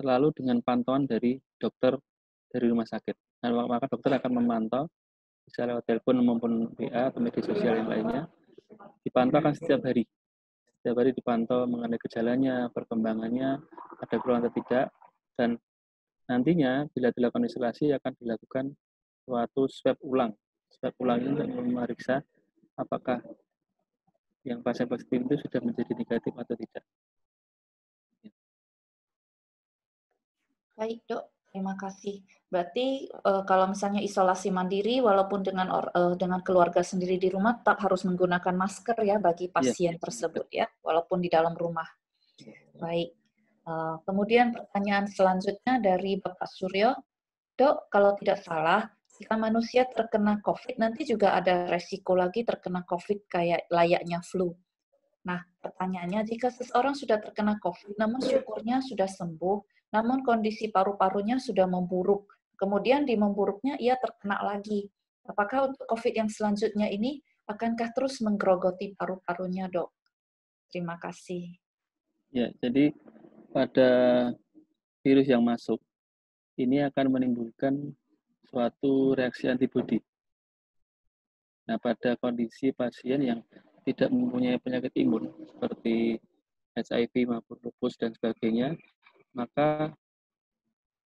selalu dengan pantauan dari dokter dari rumah sakit. Nah, maka dokter akan memantau bisa lewat telepon maupun WA atau media sosial yang lainnya. Dipantau kan setiap hari. Setiap hari dipantau mengenai gejalanya, perkembangannya, ada keluhan atau tidak, dan nantinya bila dilakukan isolasi akan dilakukan suatu swab ulang. Swab ulang ini untuk memeriksa apakah yang pasien positif itu sudah menjadi negatif atau tidak. Baik, Dok. Terima kasih. Berarti kalau misalnya isolasi mandiri, walaupun dengan keluarga sendiri di rumah, tetap harus menggunakan masker ya bagi pasien tersebut ya, walaupun di dalam rumah. Baik. Kemudian pertanyaan selanjutnya dari Bapak Suryo. Dok, kalau tidak salah, jika manusia terkena COVID, nanti juga ada resiko lagi terkena COVID kayak layaknya flu. Nah, pertanyaannya, jika seseorang sudah terkena COVID, namun syukurnya sudah sembuh, namun kondisi paru-parunya sudah memburuk, kemudian di memburuknya ia terkena lagi. Apakah untuk COVID yang selanjutnya ini akankah terus menggerogoti paru-parunya, Dok? Terima kasih. Ya, jadi pada virus yang masuk, ini akan menimbulkan suatu reaksi antibodi. Nah, pada kondisi pasien yang tidak mempunyai penyakit imun, seperti HIV maupun lupus dan sebagainya, maka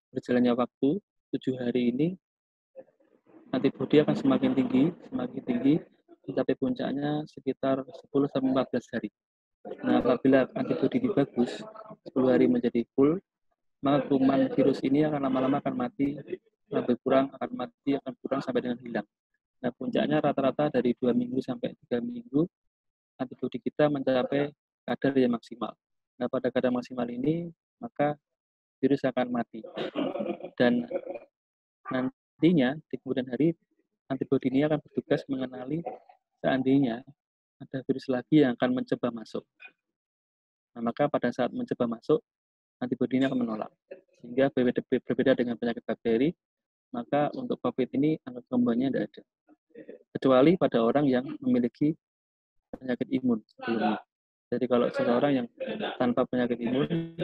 berjalannya waktu 7 hari ini antibodi akan semakin tinggi, mencapai puncaknya sekitar 10-14 hari. Nah, apabila antibodi ini bagus, 10 hari menjadi full, maka kuman virus ini akan lama-lama akan mati, berkurang, akan kurang sampai dengan hilang. Nah, puncaknya rata-rata dari 2 minggu sampai 3 minggu, antibodi kita mencapai kadar yang maksimal. Nah, pada kadar maksimal ini, maka virus akan mati. Dan nantinya, di kemudian hari, antibodi ini akan bertugas mengenali seandainya ada virus lagi yang akan mencoba masuk. Nah, maka pada saat mencoba masuk, antibodi ini akan menolak. Sehingga berbeda dengan penyakit bakteri, maka untuk COVID ini angka kesembuhannya tidak ada. Kecuali pada orang yang memiliki penyakit imun sebelumnya. Jadi kalau seseorang yang tanpa penyakit imun,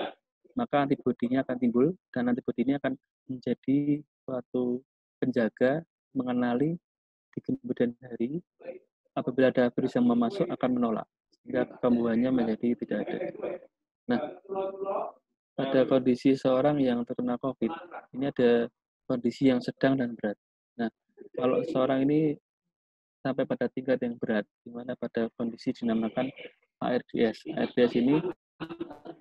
maka antibodinya akan timbul, dan antibodi ini akan menjadi suatu penjaga mengenali di kemudian hari apabila ada virus yang memasuk akan menolak, sehingga kesembuhannya menjadi tidak ada. Nah, pada kondisi seorang yang terkena COVID, ini ada kondisi yang sedang dan berat. Nah, kalau seorang ini sampai pada tingkat yang berat, di mana pada kondisi dinamakan ARDS. ARDS ini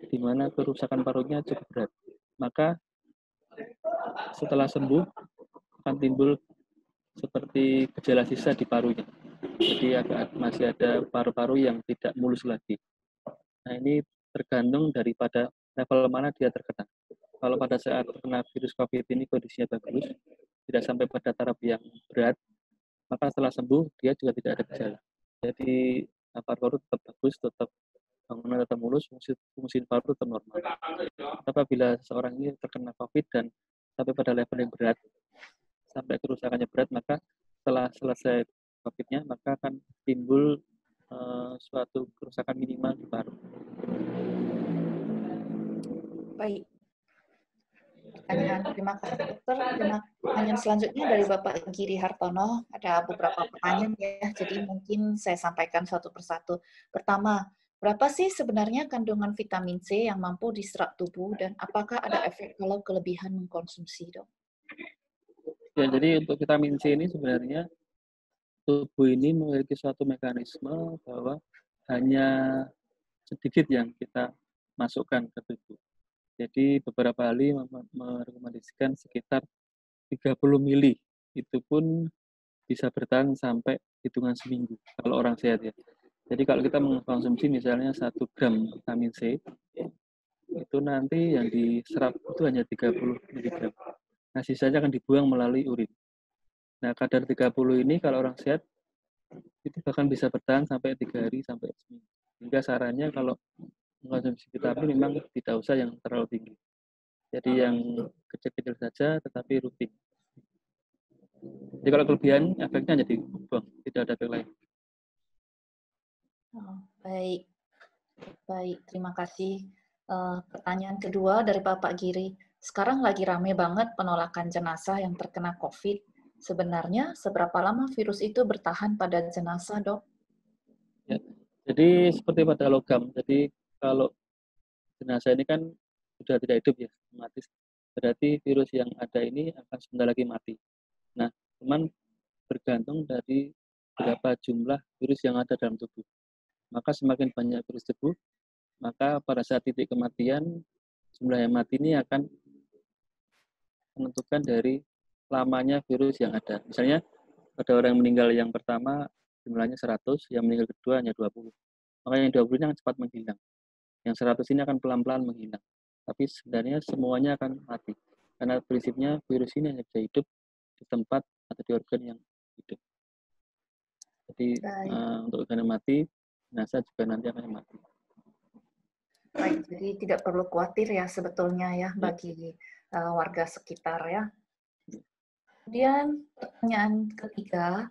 di mana kerusakan parunya cukup berat. Maka setelah sembuh akan timbul seperti gejala sisa di parunya. Jadi masih ada paru-paru yang tidak mulus lagi. Nah, ini tergantung daripada level mana dia terkena. Kalau pada saat terkena virus COVID ini kondisinya bagus, tidak sampai pada taraf yang berat, maka setelah sembuh dia juga tidak ada gejala. Jadi paru-paru tetap bagus, tetap bangunan tetap mulus, fungsi paru tetap normal. Apabila seorang ini terkena COVID dan sampai pada level yang berat, sampai kerusakannya berat, maka setelah selesai COVID-nya, maka akan timbul suatu kerusakan minimal di paru. Baik. Terima kasih dokter. Pertanyaan selanjutnya dari Bapak Giri Hartono. Ada beberapa pertanyaan ya, jadi mungkin saya sampaikan satu persatu. Pertama, berapa sih sebenarnya kandungan vitamin C yang mampu diserap tubuh dan apakah ada efek kalau kelebihan mengkonsumsi, dok? Ya, jadi untuk vitamin C ini sebenarnya tubuh ini memiliki suatu mekanisme bahwa hanya sedikit yang kita masukkan ke tubuh. Jadi beberapa ahli merekomendasikan sekitar 30 mili. Itu pun bisa bertahan sampai hitungan seminggu kalau orang sehat ya. Jadi kalau kita mengkonsumsi misalnya 1 gram vitamin C, itu nanti yang diserap itu hanya 30 mg. Nah, sisanya akan dibuang melalui urin. Nah, kadar 30 ini kalau orang sehat itu bahkan bisa bertahan sampai 3 hari sampai seminggu. Hingga sarannya kalau mengkonsumsi vitamin memang tidak usah yang terlalu tinggi. Jadi yang kecil-kecil saja tetapi rutin. Jadi kalau kelebihan, efeknya jadi buang, tidak ada efek lain. Oh, baik, baik. Terima kasih. Pertanyaan kedua dari Bapak Giri. Sekarang lagi rame banget penolakan jenazah yang terkena COVID. Sebenarnya seberapa lama virus itu bertahan pada jenazah, Dok? Ya. Jadi seperti pada logam. Jadi kalau jenazah ini kan sudah tidak hidup ya, mati. Berarti virus yang ada ini akan sebentar lagi mati. Nah, cuman bergantung dari berapa jumlah virus yang ada dalam tubuh. Maka semakin banyak virus tubuh, maka pada saat titik kematian, jumlah yang mati ini akan menentukan dari lamanya virus yang ada. Misalnya, pada orang yang meninggal yang pertama, jumlahnya 100, yang meninggal kedua hanya 20. Maka yang 20 ini akan cepat menghilang. Yang 100 ini akan pelan-pelan menghilang. Tapi sebenarnya semuanya akan mati. Karena prinsipnya virus ini hanya bisa hidup di tempat atau di organ yang hidup. Jadi untuk organ yang mati, jenazah juga nanti akan mati. Baik, jadi tidak perlu khawatir ya sebetulnya ya bagi warga sekitar ya. Kemudian pertanyaan ketiga,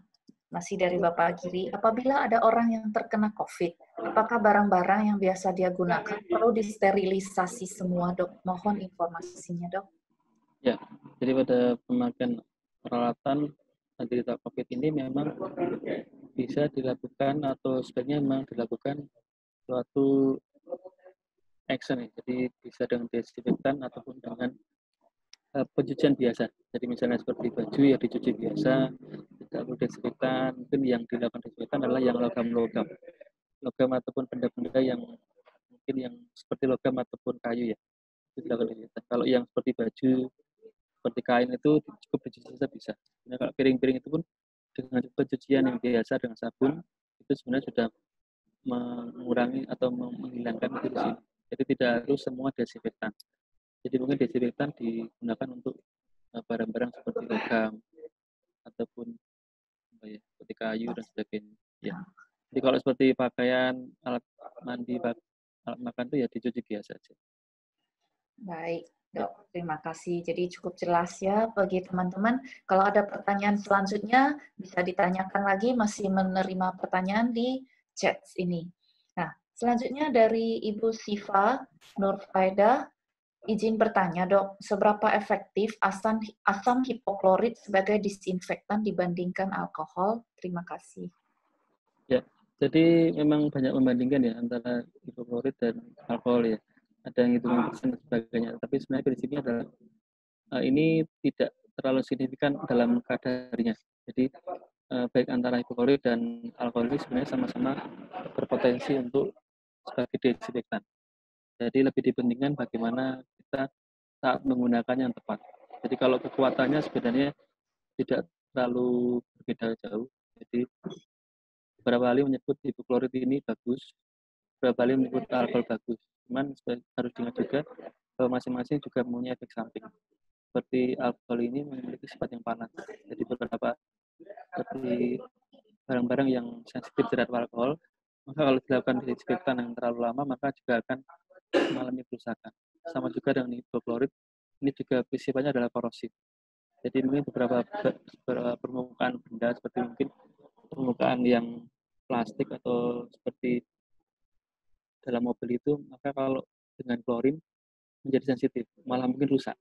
masih dari Bapak Giri, apabila ada orang yang terkena COVID, apakah barang-barang yang biasa dia gunakan perlu disterilisasi semua, Dok? Mohon informasinya, Dok. Ya, jadi pada pemakaian peralatan penderita COVID ini memang bisa dilakukan atau sebaiknya memang dilakukan suatu action ya. Jadi bisa dengan desinfektan ataupun dengan pencucian biasa. Jadi misalnya seperti baju ya dicuci biasa, tidak perlu desinfektan. Mungkin yang dilakukan desinfektan adalah yang logam-logam, logam ataupun benda-benda yang mungkin yang seperti logam ataupun kayu ya. Itu dilakukan desinfektan. Kalau yang seperti baju, seperti kain itu cukup dicuci saja bisa. Nah, kalau piring-piring itu pun dengan pencucian yang biasa dengan sabun itu sebenarnya sudah mengurangi atau menghilangkan virus ini. Jadi tidak harus semua desinfektan. Jadi mungkin desinfektan digunakan untuk barang-barang seperti logam ataupun seperti kayu dan sebagainya. Ya. Jadi kalau seperti pakaian, alat mandi, alat makan itu ya dicuci biasa saja. Baik, Dok. Terima kasih. Jadi cukup jelas ya bagi teman-teman. Kalau ada pertanyaan selanjutnya, bisa ditanyakan lagi, masih menerima pertanyaan di chat ini. Nah, selanjutnya dari Ibu Siva Nurfaida, izin bertanya, Dok, seberapa efektif asam hipoklorit sebagai disinfektan dibandingkan alkohol? Terima kasih. Ya, jadi memang banyak membandingkan ya antara hipoklorit dan alkohol ya. Ada yang hitungan persen dan sebagainya. Tapi sebenarnya prinsipnya adalah ini tidak terlalu signifikan dalam kadarnya. Jadi baik antara hipoklorit dan alkohol ini sebenarnya sama-sama berpotensi untuk sebagai desinfektan. Jadi lebih dipentingkan bagaimana kita saat menggunakannya yang tepat. Jadi kalau kekuatannya sebenarnya tidak terlalu berbeda jauh. Jadi beberapa kali menyebut hipoklorit ini bagus, beberapa kali menyebut alkohol bagus. Cuman harus diingat juga bahwa masing-masing juga mempunyai efek samping. Seperti alkohol ini memiliki sifat yang panas. Jadi beberapa seperti barang-barang yang sensitif terhadap alkohol, maka kalau dilakukan desinfektan yang terlalu lama, maka juga akan mengalami kerusakan. Sama juga dengan hipoklorit, ini juga sifatnya adalah korosif. Jadi mungkin beberapa permukaan benda seperti mungkin permukaan yang plastik atau seperti dalam mobil itu, maka kalau dengan klorin menjadi sensitif, malah mungkin rusak.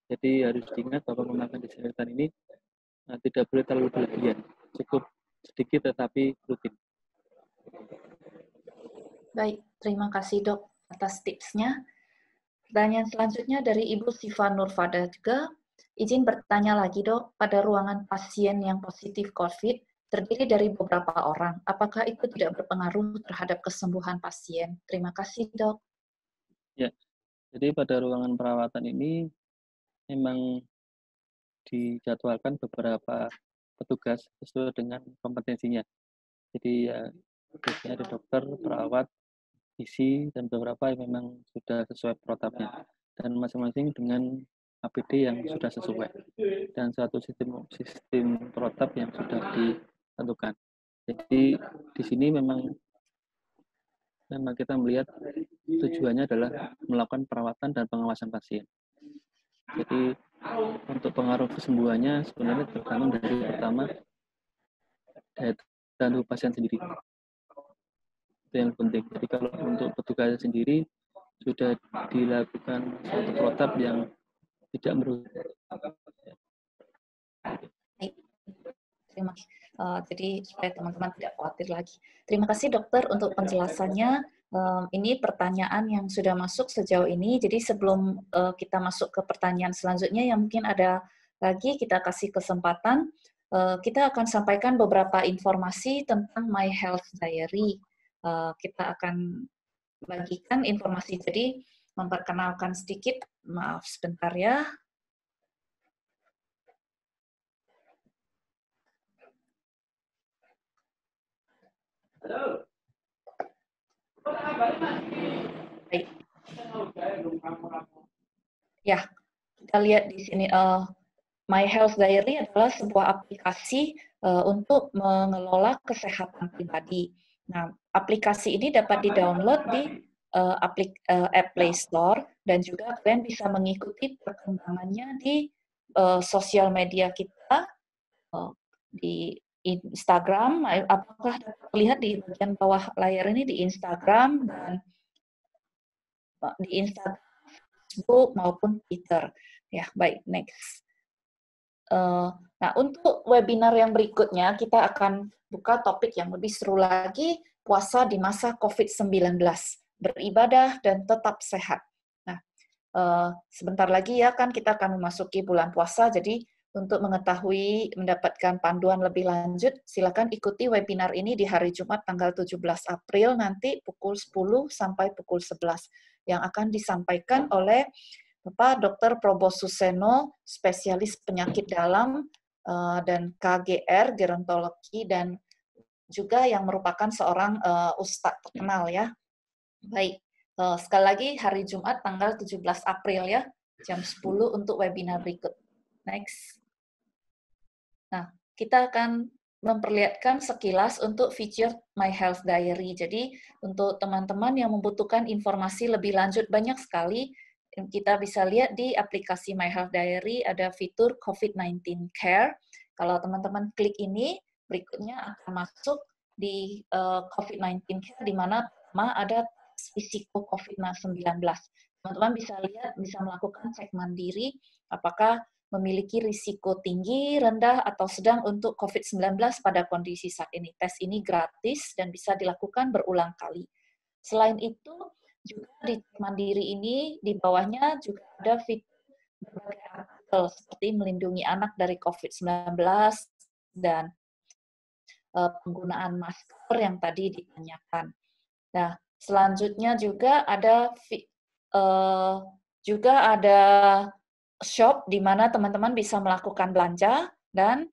Jadi harus diingat bahwa memakai desinfektan ini tidak boleh terlalu berlebihan, cukup sedikit tetapi rutin. Baik, terima kasih Dok atas tipsnya. Pertanyaan selanjutnya dari Ibu Siva Nurfada juga. Izin bertanya lagi Dok, pada ruangan pasien yang positif COVID terdiri dari beberapa orang, apakah itu tidak berpengaruh terhadap kesembuhan pasien? Terima kasih Dok. Ya, jadi pada ruangan perawatan ini memang dijadwalkan beberapa petugas sesuai dengan kompetensinya. Jadi ya biasanya ada dokter, perawat, isi, dan beberapa yang memang sudah sesuai protapnya. Dan masing-masing dengan APD yang sudah sesuai. Dan satu sistem protap yang sudah ditentukan. Jadi di sini memang kita melihat tujuannya adalah melakukan perawatan dan pengawasan pasien. Jadi Untuk pengaruh kesembuhannya sebenarnya tergantung dari pertama daya tahan tubuh pasien sendiri. Itu yang penting. Jadi kalau untuk petugas sendiri sudah dilakukan suatu protap yang tidak merugikan. Terima kasih. Jadi supaya teman-teman tidak khawatir lagi. Terima kasih dokter untuk penjelasannya. Ini pertanyaan yang sudah masuk sejauh ini. Jadi sebelum kita masuk ke pertanyaan selanjutnya yang mungkin ada lagi, kita kasih kesempatan. Kita akan sampaikan beberapa informasi tentang My Health Diary. Kita akan bagikan informasi. Jadi memperkenalkan sedikit. Maaf sebentar ya. Baik. Ya, kita lihat di sini. My Health Diary adalah sebuah aplikasi untuk mengelola kesehatan pribadi. Nah, aplikasi ini dapat di-download di app Play Store dan juga kalian bisa mengikuti perkembangannya di sosial media kita di Instagram. Apakah dapat terlihat di bagian bawah layar ini di Instagram dan di Instagram, Facebook maupun Twitter. Ya, baik, next. Nah, untuk webinar yang berikutnya, kita akan buka topik yang lebih seru lagi, puasa di masa COVID-19, beribadah dan tetap sehat. Nah, sebentar lagi ya kan kita akan memasuki bulan puasa, jadi untuk mengetahui, mendapatkan panduan lebih lanjut, silakan ikuti webinar ini di hari Jumat tanggal 17 April nanti pukul 10 sampai pukul 11, yang akan disampaikan oleh Bapak Dr. Probo Suseno, spesialis penyakit dalam dan KGR, gerontologi, dan juga yang merupakan seorang ustadz terkenal ya. Baik, sekali lagi hari Jumat tanggal 17 April ya, jam 10 untuk webinar berikut. Next. Nah, kita akan memperlihatkan sekilas untuk feature My Health Diary. Jadi, untuk teman-teman yang membutuhkan informasi lebih lanjut, banyak sekali kita bisa lihat di aplikasi My Health Diary ada fitur COVID-19 Care. Kalau teman-teman klik ini, berikutnya akan masuk di COVID-19 Care, di mana pertama ada risiko COVID-19. Teman-teman bisa lihat, bisa melakukan cek mandiri, apakah memiliki risiko tinggi, rendah, atau sedang untuk COVID-19 pada kondisi saat ini. Tes ini gratis dan bisa dilakukan berulang kali. Selain itu, juga di Mandiri ini, di bawahnya juga ada fitur berbagai artikel seperti melindungi anak dari COVID-19 dan penggunaan masker yang tadi ditanyakan. Nah, selanjutnya juga ada shop di mana teman-teman bisa melakukan belanja dan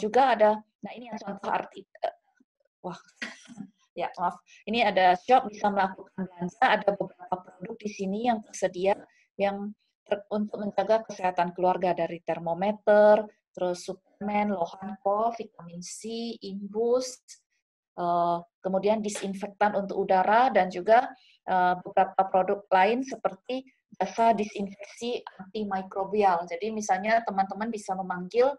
juga ada, nah ini yang contoh ya maaf, ini ada shop bisa melakukan belanja, ada beberapa produk di sini yang tersedia yang untuk menjaga kesehatan keluarga dari termometer, terus suplemen, Lohanco, vitamin C, Imbus, kemudian disinfektan untuk udara dan juga beberapa produk lain seperti jasa disinfeksi antimikrobial. Jadi misalnya teman-teman bisa memanggil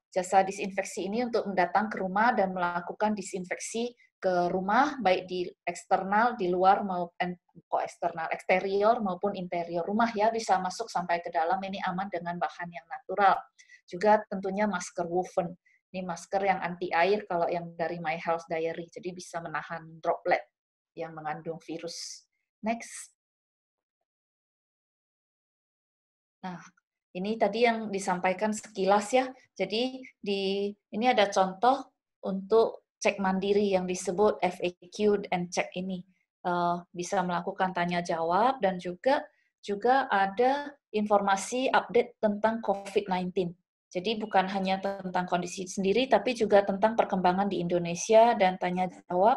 jasa disinfeksi ini untuk mendatang ke rumah dan melakukan disinfeksi ke rumah, baik di eksternal, di luar maupun eksternal, eksterior maupun interior rumah ya, bisa masuk sampai ke dalam. Ini aman dengan bahan yang natural. Juga tentunya masker woven. Ini masker yang anti air kalau yang dari My Health Diary, jadi bisa menahan droplet yang mengandung virus. Next. Nah, ini tadi yang disampaikan sekilas ya. Jadi ini ada contoh untuk cek mandiri yang disebut FAQ and check ini. Bisa melakukan tanya jawab dan juga ada informasi update tentang COVID-19. Jadi bukan hanya tentang kondisi sendiri, tapi juga tentang perkembangan di Indonesia dan tanya jawab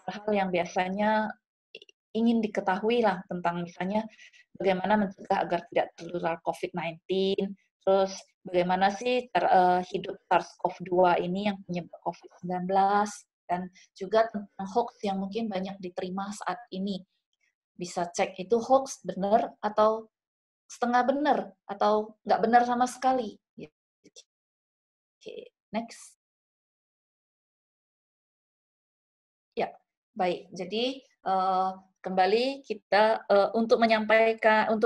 hal-hal yang biasanya ingin diketahui lah tentang misalnya bagaimana mencegah agar tidak tertular COVID-19, terus bagaimana sih hidup SARS-CoV-2 ini yang penyebab COVID-19, dan juga tentang hoax yang mungkin banyak diterima saat ini. Bisa cek itu hoax benar atau setengah benar atau nggak benar sama sekali. Oke, next. Ya, baik. Jadi kembali kita untuk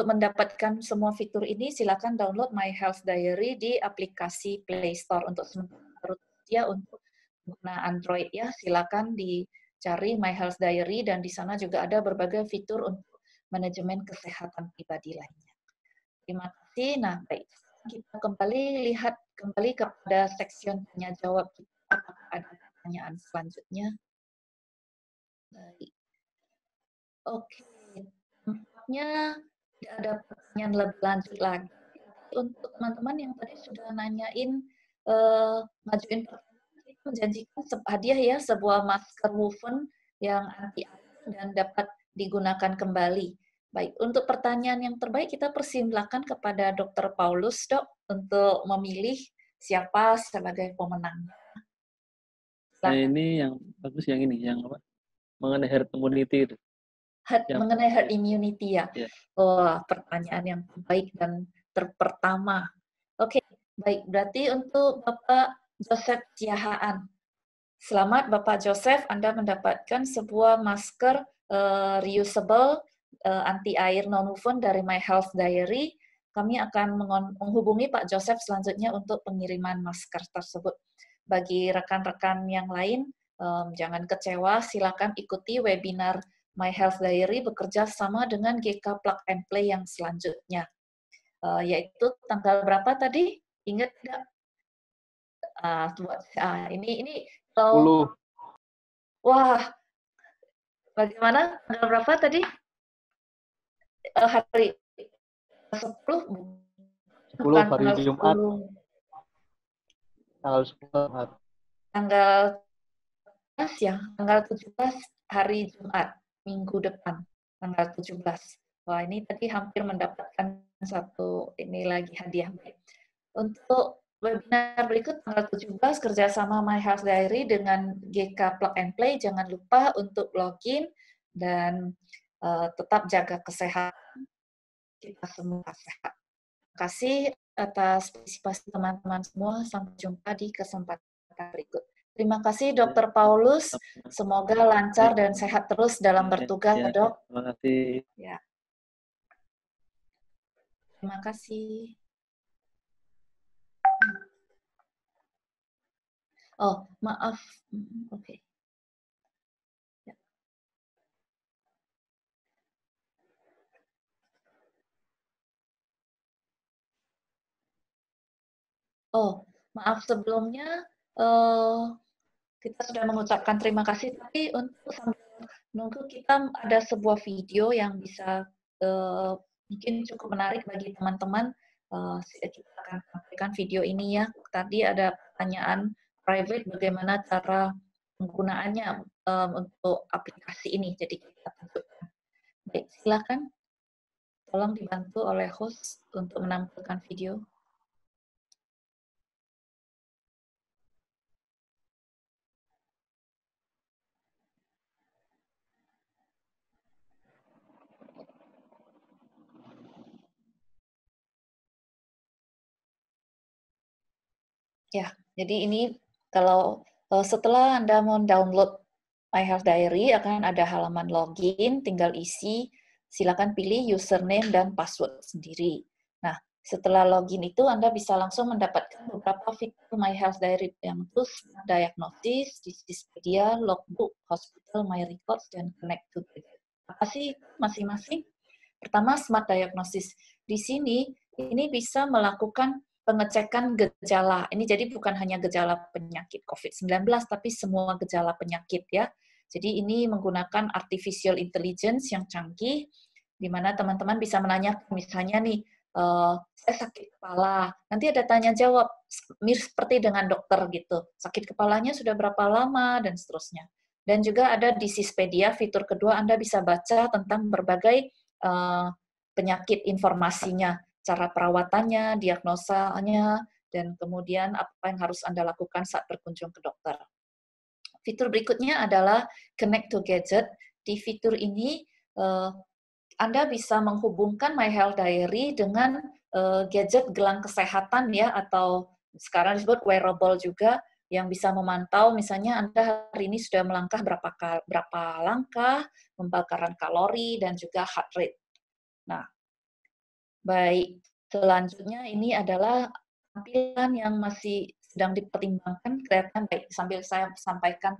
mendapatkan semua fitur ini silakan download My Health Diary di aplikasi Play Store untuk sementara ya untuk pengguna Android ya. Silakan dicari My Health Diary dan di sana juga ada berbagai fitur untuk manajemen kesehatan pribadi lainnya. Terima kasih. Nah, baik. Kita lihat kembali kepada seksion tanya jawab kita. Apakah ada pertanyaan selanjutnya? Baik. Oke, tampaknya tidak ada pertanyaan lebih lanjut lagi. Untuk teman-teman yang tadi sudah nanyain, ngajuin pertanyaan, kita menjanjikan hadiah ya, sebuah masker woven yang anti-air dan dapat digunakan kembali. Baik, untuk pertanyaan yang terbaik kita persilakan kepada Dr. Paulus, Dok, untuk memilih siapa sebagai pemenangnya. Nah, ini yang bagus yang ini, yang apa? Mengenai herd immunity itu. Mengenai herd immunity ya. Wah, pertanyaan yang baik dan pertama. Oke, baik. Berarti untuk Bapak Joseph Siahaan. Selamat Bapak Joseph, Anda mendapatkan sebuah masker reusable anti-air non-woven dari My Health Diary. Kami akan menghubungi Pak Joseph selanjutnya untuk pengiriman masker tersebut. Bagi rekan-rekan yang lain, jangan kecewa, silakan ikuti webinar My Health Diary bekerja sama dengan GK Plug and Play yang selanjutnya. Yaitu tanggal berapa tadi? Ingat tidak? Ini 10. Wah, bagaimana? Tanggal berapa tadi? Hari 10? 10 hari Jumat. Tanggal 10. Tanggal 17 hari Jumat, minggu depan, tanggal 17. Wah, ini tadi hampir mendapatkan satu ini lagi hadiah. Untuk webinar berikut tanggal 17 kerjasama My Health Diary dengan GK Plug and Play, jangan lupa untuk login dan tetap jaga kesehatan. Kita semua sehat. Terima kasih atas partisipasi teman-teman semua. Sampai jumpa di kesempatan berikut. Terima kasih Dr. Paulus. Semoga lancar dan sehat terus dalam bertugas, Dok. Terima kasih. Ya. Terima kasih. Oh, maaf. Oke. Ya. Oh, maaf sebelumnya kita sudah mengucapkan terima kasih, tapi untuk sambil menunggu kita ada sebuah video yang bisa mungkin cukup menarik bagi teman-teman. Kita akan sampaikan video ini ya. Tadi ada pertanyaan private bagaimana cara penggunaannya untuk aplikasi ini. Jadi kita tunjukkan. Baik, silakan. Tolong dibantu oleh host untuk menampilkan video. Ya, jadi ini kalau setelah Anda mau download My Health Diary akan ada halaman login, tinggal isi, silakan pilih username dan password sendiri. Nah, setelah login itu Anda bisa langsung mendapatkan beberapa fitur My Health Diary yang itu diagnosis, Diseasepedia, logbook, hospital, My Records, dan connect to Gadget. Apa sih masing-masing? Pertama, Smart Diagnosis. Di sini ini bisa melakukan pengecekan gejala. Ini jadi bukan hanya gejala penyakit COVID-19, tapi semua gejala penyakit ya. Jadi ini menggunakan artificial intelligence yang canggih, di mana teman-teman bisa menanyakan misalnya nih, saya sakit kepala, nanti ada tanya jawab, mirip seperti dengan dokter gitu. Sakit kepalanya sudah berapa lama, dan seterusnya. Dan juga ada Diseasepedia, fitur kedua Anda bisa baca tentang berbagai penyakit informasinya, cara perawatannya, diagnosanya, dan kemudian apa yang harus Anda lakukan saat berkunjung ke dokter. Fitur berikutnya adalah Connect to Gadget. Di fitur ini Anda bisa menghubungkan My Health Diary dengan gadget gelang kesehatan ya, atau sekarang disebut wearable juga, yang bisa memantau misalnya Anda hari ini sudah melangkah berapa langkah, pembakaran kalori, dan juga heart rate. Nah, baik, selanjutnya ini adalah tampilan yang masih sedang dipertimbangkan, kelihatan baik sambil saya sampaikan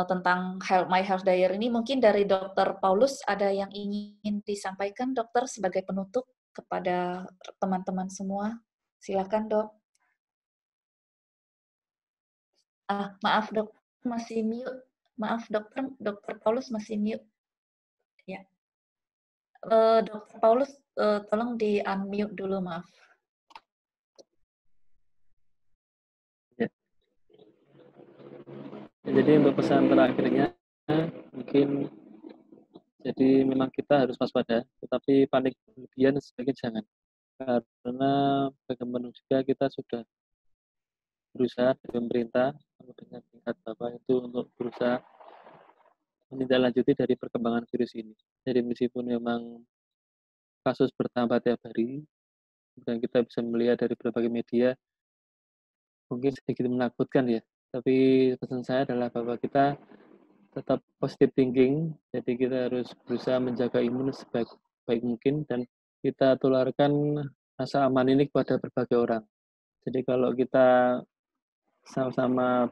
tentang My Health Diary ini. Mungkin dari Dr. Paulus ada yang ingin disampaikan, dokter, sebagai penutup kepada teman-teman semua. Silakan, Dok. Maaf, Dok, masih mute. Maaf, Dr. Paulus masih mute. Ya. Dr. Paulus, tolong di-unmute dulu, maaf. Ya. Jadi untuk pesan terakhirnya, mungkin jadi memang kita harus waspada, tetapi panik berlebihan sebaiknya jangan. Karena bagaimanapun juga kita sudah berusaha dari pemerintah dengan tingkat bawah itu untuk berusaha menindaklanjuti dari perkembangan virus ini. Jadi meskipun memang kasus bertambah tiap hari, dan kita bisa melihat dari berbagai media, mungkin sedikit menakutkan ya. Tapi pesan saya adalah bahwa kita tetap positive thinking, jadi kita harus berusaha menjaga imun sebaik mungkin, dan kita tularkan rasa aman ini kepada berbagai orang. Jadi kalau kita sama-sama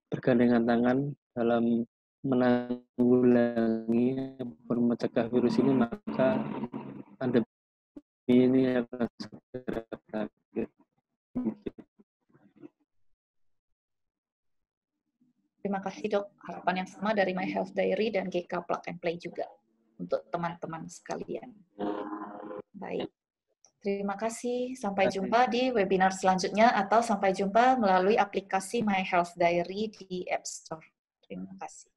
bergandengan tangan dalam menanggulangi ataupun mencegah virus ini, maka pandemi ini akan segera berakhir. Terima kasih, Dok. Harapan yang sama dari My Health Diary dan GK Plug and Play juga untuk teman-teman sekalian. Baik. Terima kasih. Sampai jumpa di webinar selanjutnya atau sampai jumpa melalui aplikasi My Health Diary di App Store. Terima kasih.